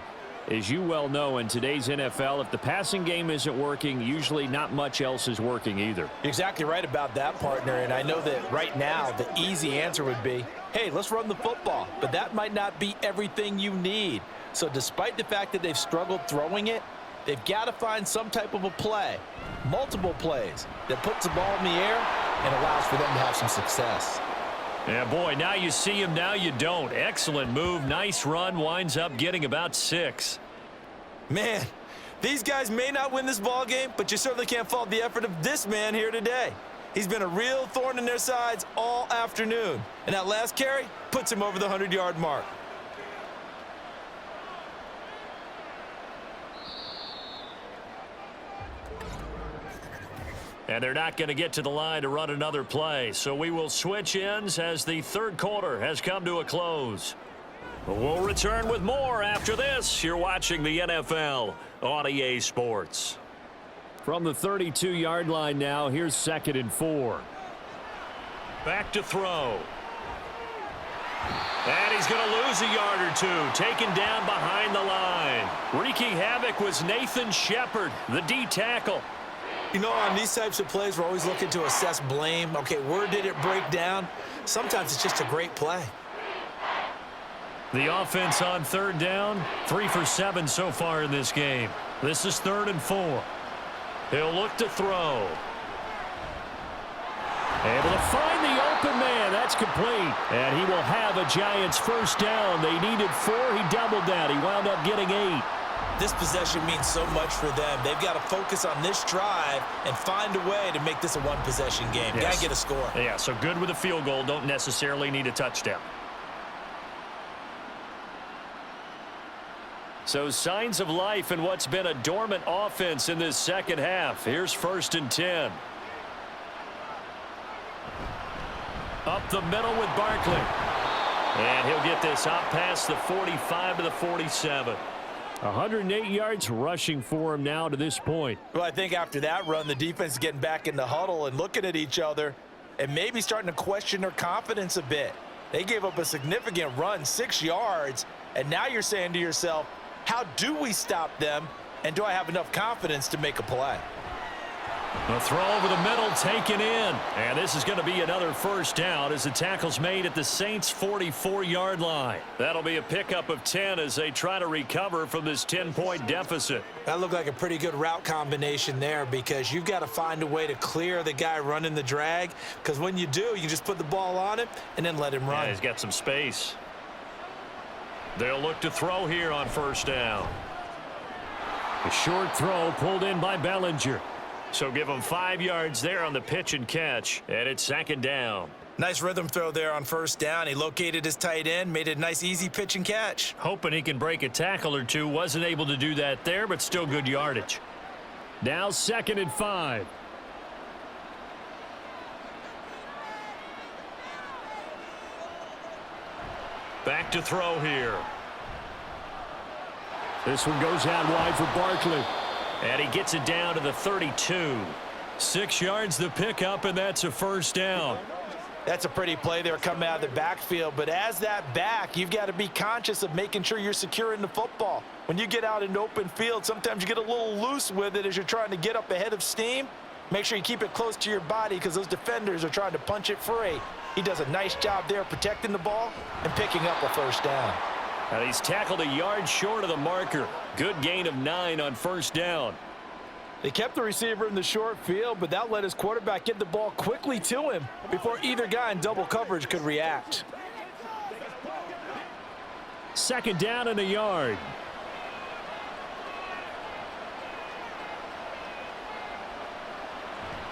as you well know, in today's NFL, if the passing game isn't working, usually not much else is working either. You're exactly right about that, partner. And I know that right now the easy answer would be, hey, let's run the football. But that might not be everything you need. So despite the fact that they've struggled throwing it, they've got to find some type of a play, multiple plays, that puts the ball in the air and allows for them to have some success. Yeah, boy, now you see him, now you don't. Excellent move, nice run, winds up getting about 6. Man, these guys may not win this ball game, but you certainly can't fault the effort of this man here today. He's been a real thorn in their sides all afternoon. And that last carry puts him over the 100-yard mark. And they're not going to get to the line to run another play. So we will switch ends as the third quarter has come to a close. We'll return with more after this. You're watching the NFL on EA Sports. From the 32-yard line now, here's 2nd and 4. Back to throw. And he's going to lose a yard or two. Taken down behind the line. Wreaking havoc was Nathan Shepard, the D tackle. You know, on these types of plays, we're always looking to assess blame. Okay, where did it break down? Sometimes it's just a great play. The offense on third down, 3 for 7 so far in this game. This is 3rd and 4. He'll look to throw. Able to find the open man. That's complete. And he will have a Giants first down. They needed 4. He doubled that. He wound up getting 8. This possession means so much for them. They've got to focus on this drive and find a way to make this a one-possession game. Yes. Got to get a score. Yeah, so good with a field goal. Don't necessarily need a touchdown. So signs of life in what's been a dormant offense in this second half. Here's 1st and 10. Up the middle with Barkley. And he'll get this out past the 45 to the 47. 108 yards rushing for him now to this point. Well, I think after that run, the defense is getting back in the huddle and looking at each other and maybe starting to question their confidence a bit. They gave up a significant run, 6 yards, and now you're saying to yourself, how do we stop them, and do I have enough confidence to make a play? A throw over the middle taken in. And this is going to be another first down as the tackle's made at the Saints' 44-yard line. That'll be a pickup of 10 as they try to recover from this 10-point deficit. That looked like a pretty good route combination there because you've got to find a way to clear the guy running the drag, because when you do, you just put the ball on him and then let him run. Yeah, he's got some space. They'll look to throw here on first down. A short throw pulled in by Bellinger. So give him 5 yards there on the pitch and catch, and it's 2nd down. Nice rhythm throw there on first down. He located his tight end, made it a nice easy pitch and catch. Hoping he can break a tackle or two. Wasn't able to do that there, but still good yardage. Now 2nd and 5. Back to throw here. This one goes out wide for Barkley. And he gets it down to the 32. 6 yards the pickup, and that's a first down. That's a pretty play there coming out of the backfield. But as that back, you've got to be conscious of making sure you're securing the football. When you get out in open field, sometimes you get a little loose with it as you're trying to get up ahead of steam. Make sure you keep it close to your body because those defenders are trying to punch it free. He does a nice job there protecting the ball and picking up a first down. And he's tackled a yard short of the marker. Good gain of 9 on first down. They kept the receiver in the short field, but that let his quarterback get the ball quickly to him before either guy in double coverage could react. 2nd down and a yard.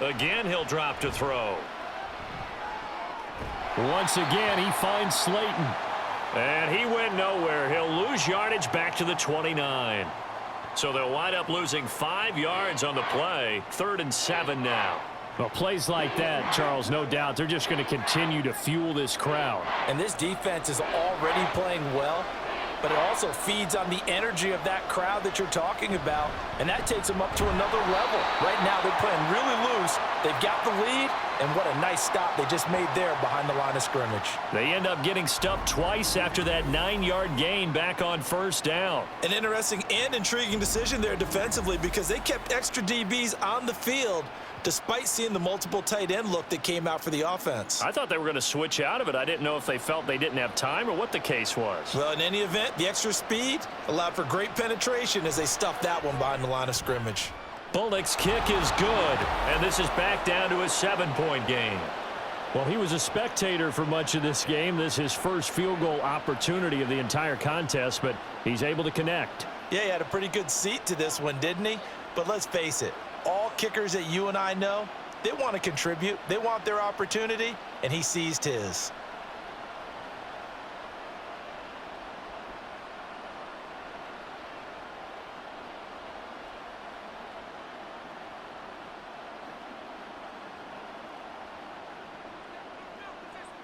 Again, he'll drop to throw. Once again, he finds Slayton. And he went nowhere. He'll lose yardage back to the 29. So they'll wind up losing 5 yards on the play. 3rd and 7 now. Well, plays like that, Charles, no doubt, they're just going to continue to fuel this crowd. And this defense is already playing well, but it also feeds on the energy of that crowd that you're talking about, and that takes them up to another level. Right now, they're playing really loose. They've got the lead, and what a nice stop they just made there behind the line of scrimmage. They end up getting stuffed twice after that 9-yard gain back on 1st down. An interesting and intriguing decision there defensively because they kept extra DBs on the field despite seeing the multiple tight end look that came out for the offense. I thought they were going to switch out of it. I didn't know if they felt they didn't have time or what the case was. Well, in any event, the extra speed allowed for great penetration as they stuffed that one behind the line of scrimmage. Bullock's kick is good, and this is back down to a 7-point game. Well, he was a spectator for much of this game. This is his first field goal opportunity of the entire contest, but he's able to connect. Yeah, he had a pretty good seat to this one, didn't he? But let's face it, all kickers that you and I know, they want to contribute. They want their opportunity, and he seized his.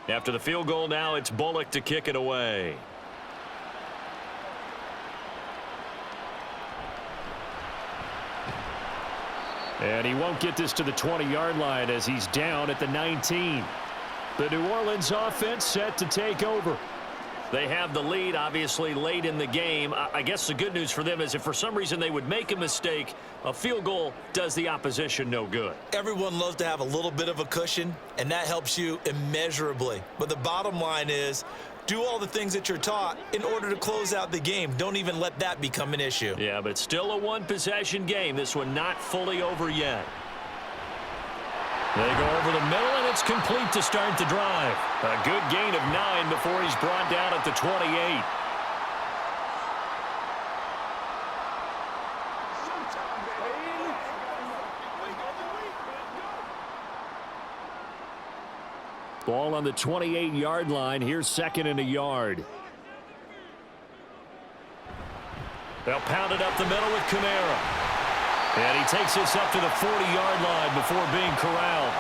After the field goal now, it's Bullock to kick it away. And he won't get this to the 20-yard line as he's down at the 19. The New Orleans offense set to take over. They have the lead, obviously, late in the game. I guess the good news for them is if for some reason they would make a mistake, a field goal does the opposition no good. Everyone loves to have a little bit of a cushion, and that helps you immeasurably. But the bottom line is, do all the things that you're taught in order to close out the game. Don't even let that become an issue. Yeah, but it's still a one-possession game. This one not fully over yet. They go over the middle, and it's complete to start the drive. A good gain of 9 before he's brought down at the 28. Ball on the 28-yard line. Here's 2nd and a yard. They'll pound it up the middle with Kamara. And he takes this up to the 40-yard line before being corralled.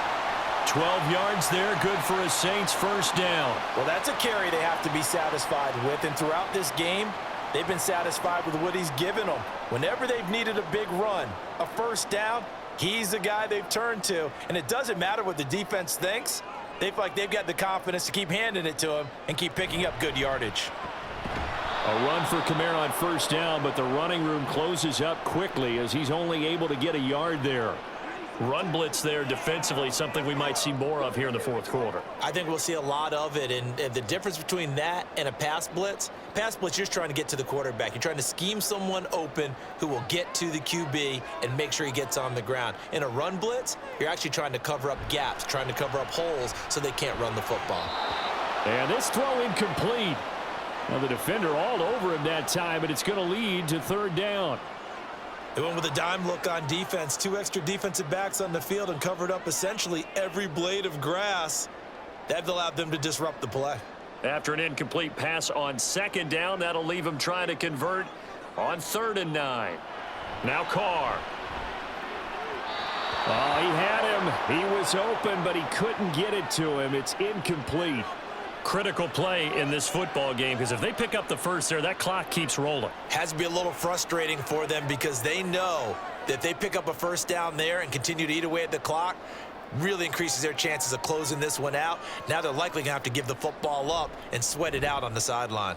12 yards there, good for a Saints 1st down. Well, that's a carry they have to be satisfied with, and throughout this game, they've been satisfied with what he's given them. Whenever they've needed a big run, a 1st down, he's the guy they've turned to. And it doesn't matter what the defense thinks. They feel like they've got the confidence to keep handing it to him and keep picking up good yardage. A run for Kamara on 1st down, but the running room closes up quickly as he's only able to get a yard there. Run blitz there defensively, something we might see more of here in the 4th quarter. I think we'll see a lot of it, and the difference between that and a pass blitz, you're just trying to get to the quarterback. You're trying to scheme someone open who will get to the QB and make sure he gets on the ground. In a run blitz, you're actually trying to cover up gaps, trying to cover up holes so they can't run the football. And this throw incomplete. Well, the defender all over him that time, but it's going to lead to 3rd down. They went with a dime look on defense. 2 extra defensive backs on the field and covered up essentially every blade of grass. That allowed them to disrupt the play. After an incomplete pass on 2nd down, that'll leave him trying to convert on 3rd and 9. Now Carr. Oh, he had him. He was open, but he couldn't get it to him. It's incomplete. Critical play in this football game because if they pick up the 1st there, that clock keeps rolling. Has to be a little frustrating for them because they know that if they pick up a 1st down there and continue to eat away at the clock, really increases their chances of closing this one out. Now they're likely going to have to give the football up and sweat it out on the sideline.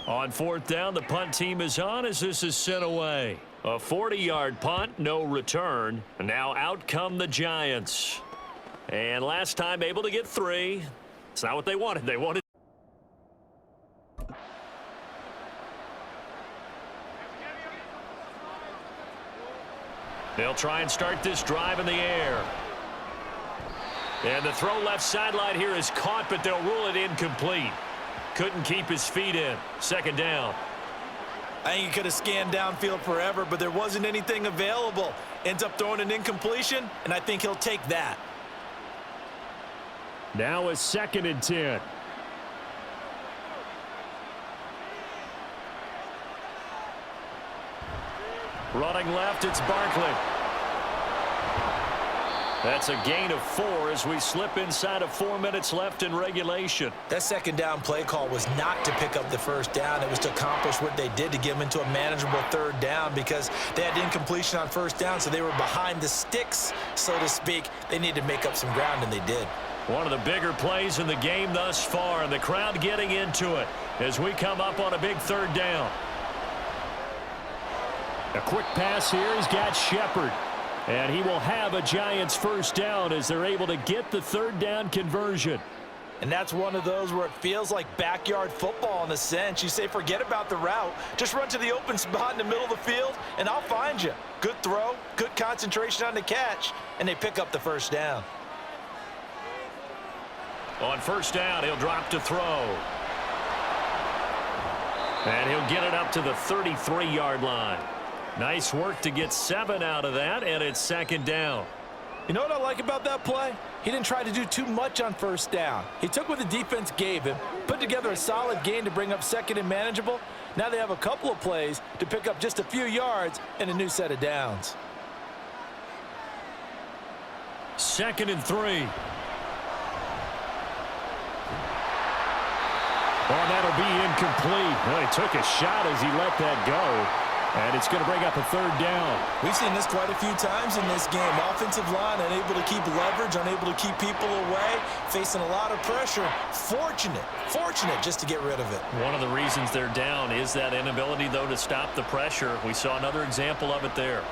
On 4th down, the punt team is on as this is sent away. A 40-yard punt, no return. And now out come the Giants. And last time able to get 3. It's not what they wanted. They wanted. They'll try and start this drive in the air. And the throw left sideline here is caught, but they'll rule it incomplete. Couldn't keep his feet in. 2nd down. I think he could have scanned downfield forever, but there wasn't anything available. Ends up throwing an incompletion, and I think he'll take that. Now a 2nd and 10. Running left, it's Barkley. That's a gain of 4 as we slip inside of 4 minutes left in regulation. That 2nd down play call was not to pick up the 1st down. It was to accomplish what they did to get them into a manageable 3rd down because they had incompletion on 1st down, so they were behind the sticks, so to speak. They needed to make up some ground, and they did. One of the bigger plays in the game thus far, and the crowd getting into it as we come up on a big 3rd down. A quick pass here. He's got Shepard. And he will have a Giants 1st down as they're able to get the 3rd down conversion. And that's one of those where it feels like backyard football in a sense. You say forget about the route. Just run to the open spot in the middle of the field, and I'll find you. Good throw, good concentration on the catch, and they pick up the 1st down. On 1st down, he'll drop to throw. And he'll get it up to the 33-yard line. Nice work to get 7 out of that, and it's 2nd down. You know what I like about that play? He didn't try to do too much on 1st down. He took what the defense gave him, put together a solid gain to bring up 2nd and manageable. Now they have a couple of plays to pick up just a few yards and a new set of downs. 2nd and 3. Oh, that'll be incomplete. Well, he took a shot as he let that go. And it's going to bring up a 3rd down. We've seen this quite a few times in this game. Offensive line unable to keep leverage, unable to keep people away, facing a lot of pressure. Fortunate just to get rid of it. One of the reasons they're down is that inability, though, to stop the pressure. We saw another example of it there.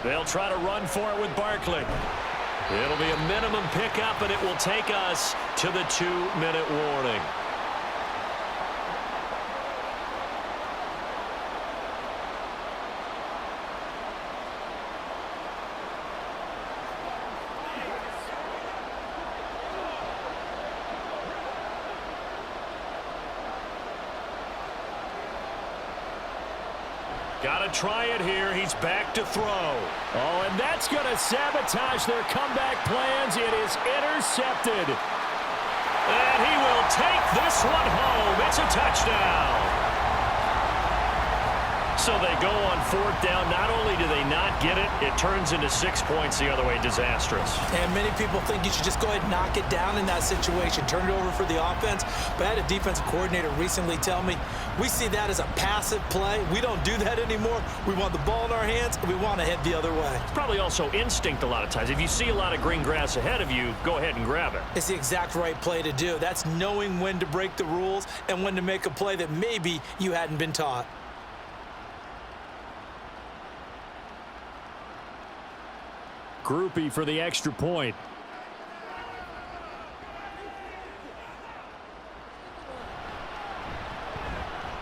They'll try to run for it with Barkley. It'll be a minimum pickup, and it will take us to the 2-minute warning. Got to try it here. He's back to throw. Oh, and that's going to sabotage their comeback plans. It is intercepted. And he will take this one home. It's a touchdown. So they go on 4th down. Not only do they not get it, it turns into 6 points the other way. Disastrous. And many people think you should just go ahead and knock it down in that situation. Turn it over for the offense. But I had a defensive coordinator recently tell me, we see that as a passive play. We don't do that anymore. We want the ball in our hands, and we want to head the other way. It's probably also instinct a lot of times. If you see a lot of green grass ahead of you, go ahead and grab it. It's the exact right play to do. That's knowing when to break the rules and when to make a play that maybe you hadn't been taught. Groupie for the extra point.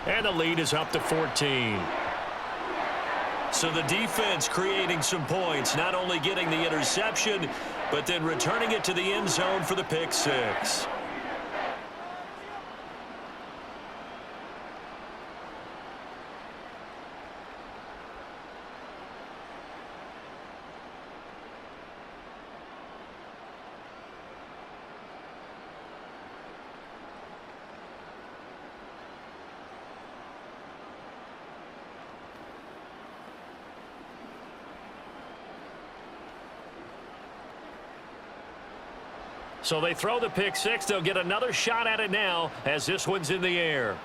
And the lead is up to 14. So the defense creating some points, not only getting the interception, but then returning it to the end zone for the pick 6. So they throw the pick 6. They'll get another shot at it now as this one's in the air.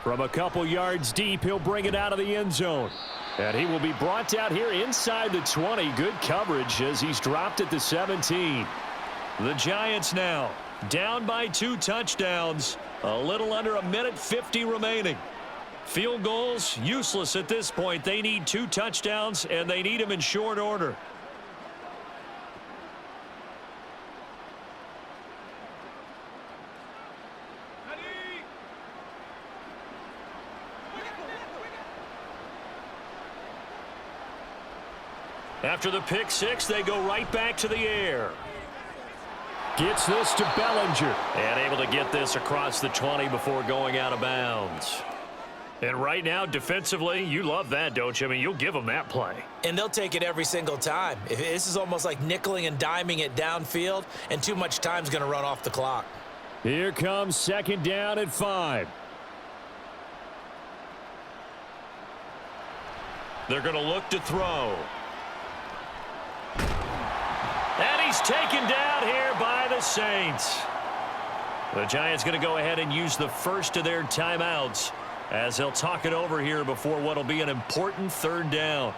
From a couple yards deep, he'll bring it out of the end zone. And he will be brought out here inside the 20. Good coverage as he's dropped at the 17. The Giants now down by 2 touchdowns. A little under a minute 50 remaining. Field goals useless at this point. They need 2 touchdowns, and they need them in short order. After the pick 6, they go right back to the air. Gets this to Bellinger. And able to get this across the 20 before going out of bounds. And right now, defensively, you love that, don't you? I mean, you'll give them that play. And they'll take it every single time. This is almost like nickeling and diming it downfield, and too much time's going to run off the clock. Here comes 2nd down at 5. They're going to look to throw. And he's taken down here by the Saints. The Giants going to go ahead and use the first of their timeouts as they'll talk it over here before what will be an important 3rd down.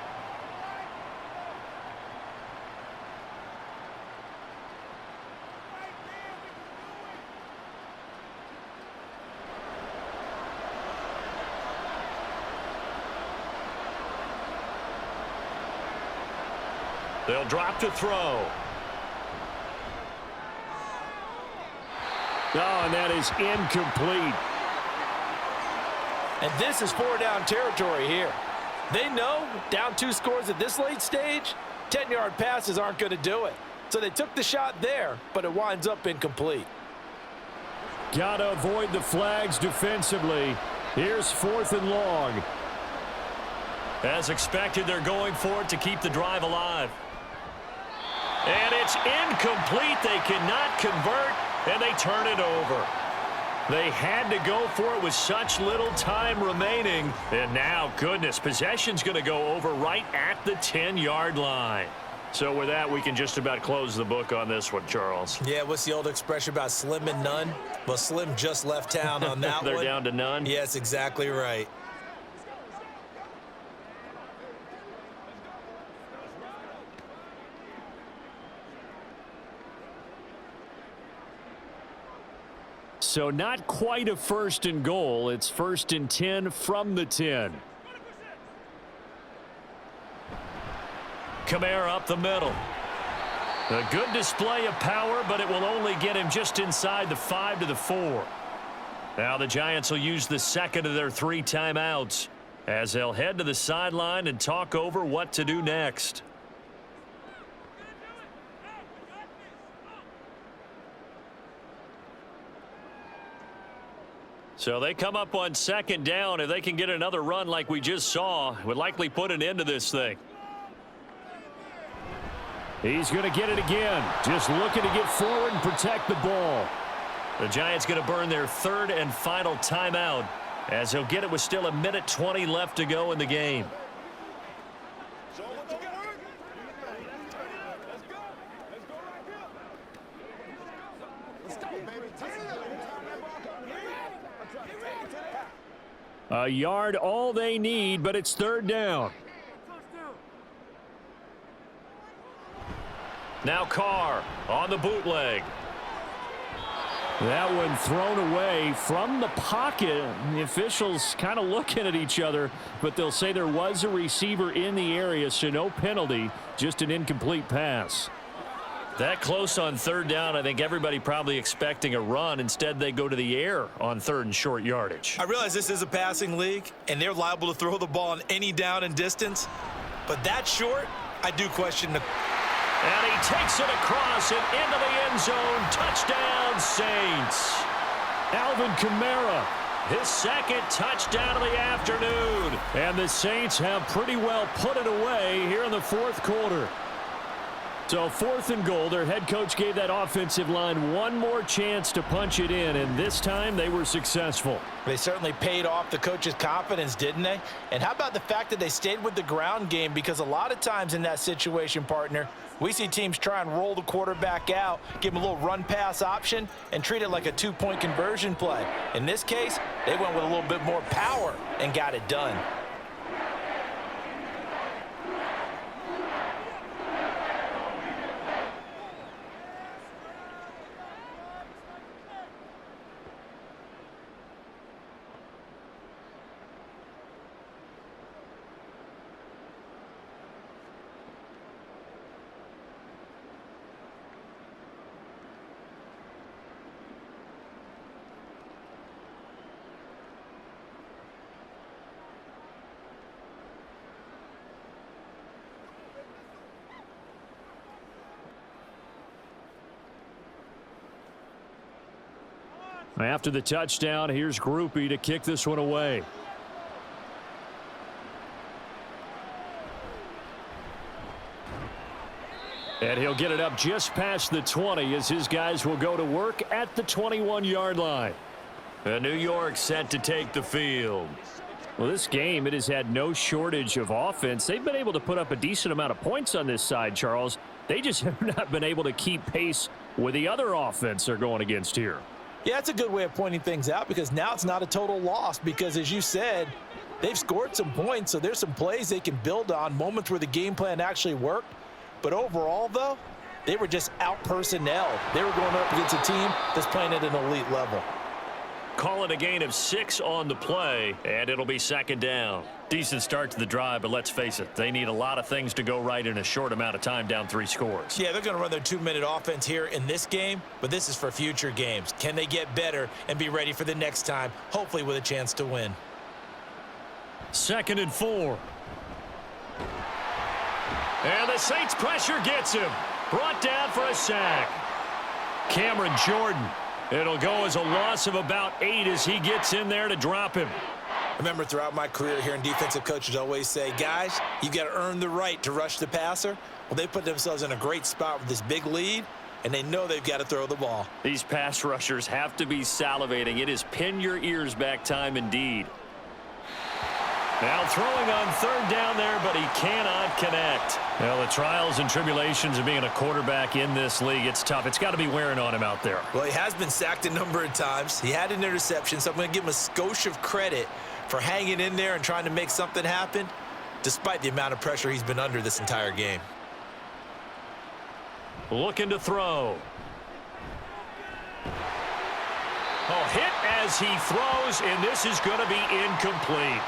They'll drop to throw. Oh, and that is incomplete. And this is 4-down territory here. They know down 2 scores at this late stage, 10-yard passes aren't going to do it. So they took the shot there, but it winds up incomplete. Got to avoid the flags defensively. Here's 4th and long. As expected, they're going for it to keep the drive alive. And it's incomplete. They cannot convert, and they turn it over. They had to go for it with such little time remaining. And now, goodness, possession's going to go over right at the 10-yard line. So with that, we can just about close the book on this one, Charles. Yeah, what's the old expression about slim and none? Well, Slim just left town on that They're one. down to none? Yes, exactly right. So not quite a 1st and goal. It's 1st and 10 from the 10. Kamara up the middle. A good display of power, but it will only get him just inside the 5 to the 4. Now the Giants will use the 2nd of their 3 timeouts as they'll head to the sideline and talk over what to do next. So they come up on 2nd down. If they can get another run like we just saw, would likely put an end to this thing. He's going to get it again. Just looking to get forward and protect the ball. The Giants going to burn their 3rd and final timeout as he'll get it with still 1:20 left to go in the game. A yard all they need, but it's 3rd down. Now Carr on the bootleg. That one thrown away from the pocket. The officials kind of looking at each other, but they'll say there was a receiver in the area, so no penalty, just an incomplete pass. That close on 3rd down, I think everybody probably expecting a run. Instead, they go to the air on 3rd and short yardage. I realize this is a passing league, and they're liable to throw the ball on any down and distance. But that short, I do question the... And he takes it across and into the end zone. Touchdown, Saints. Alvin Kamara, his 2nd touchdown of the afternoon. And the Saints have pretty well put it away here in the 4th quarter. So 4th and goal, their head coach gave that offensive line one more chance to punch it in, and this time they were successful. They certainly paid off the coach's confidence, didn't they? And how about the fact that they stayed with the ground game? Because a lot of times in that situation, partner, we see teams try and roll the quarterback out, give him a little run-pass option, and treat it like a 2-point conversion play. In this case, they went with a little bit more power and got it done. After the touchdown, here's Groupie to kick this one away. And he'll get it up just past the 20 as his guys will go to work at the 21-yard line. New York set to take the field. Well, this game, it has had no shortage of offense. They've been able to put up a decent amount of points on this side, Charles. They just have not been able to keep pace with the other offense they're going against here. Yeah, that's a good way of pointing things out because now it's not a total loss because, as you said, they've scored some points, so there's some plays they can build on, moments where the game plan actually worked. But overall, though, they were just out-personnelled. They were going up against a team that's playing at an elite level. Call it a gain of 6 on the play, and it'll be second down. Decent start to the drive, but let's face it, they need a lot of things to go right in a short amount of time, down 3 scores. Yeah, they're going to run their 2-minute offense here in this game, but this is for future games. Can they get better and be ready for the next time, hopefully with a chance to win? 2nd and 4. And the Saints pressure gets him. Brought down for a sack. Cameron Jordan. It'll go as a loss of about 8 as he gets in there to drop him. Remember, throughout my career here in defensive coaches always say, guys, you got to earn the right to rush the passer. Well, they put themselves in a great spot with this big lead, and they know they've got to throw the ball. These pass rushers have to be salivating. It is pin your ears back time indeed. Now throwing on 3rd down there, but he cannot connect. Well, the trials and tribulations of being a quarterback in this league, it's tough. It's got to be wearing on him out there. Well, he has been sacked a number of times. He had an interception, so I'm going to give him a skosh of credit for hanging in there and trying to make something happen, despite the amount of pressure he's been under this entire game. Looking to throw. Oh, hit as he throws, and this is going to be incomplete.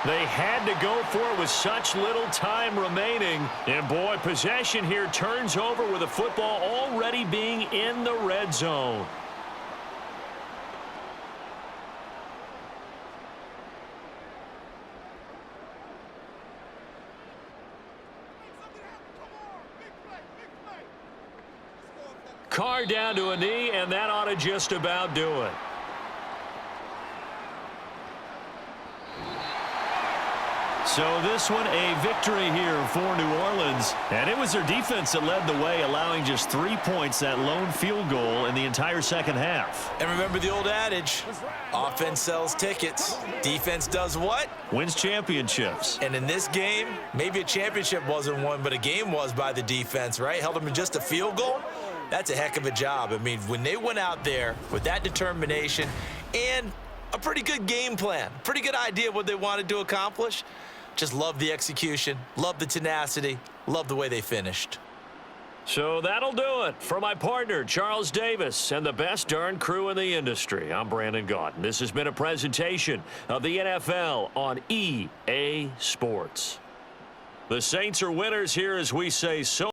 They had to go for it with such little time remaining. And, boy, possession here turns over with the football already being in the red zone. Carr down to a knee, and that ought to just about do it. So this one a victory here for New Orleans. And it was their defense that led the way, allowing just 3 points, that lone field goal in the entire second half. And remember the old adage, offense sells tickets. Defense does what? Wins championships. And in this game, maybe a championship wasn't won, but a game was by the defense, right? Held them in just a field goal. That's a heck of a job. I mean, when they went out there with that determination and a pretty good game plan, pretty good idea of what they wanted to accomplish, just love the execution, love the tenacity, love the way they finished. So that'll do it for my partner, Charles Davis, and the best darn crew in the industry. I'm Brandon Gaunt. This has been a presentation of the NFL on EA Sports. The Saints are winners here as we say so.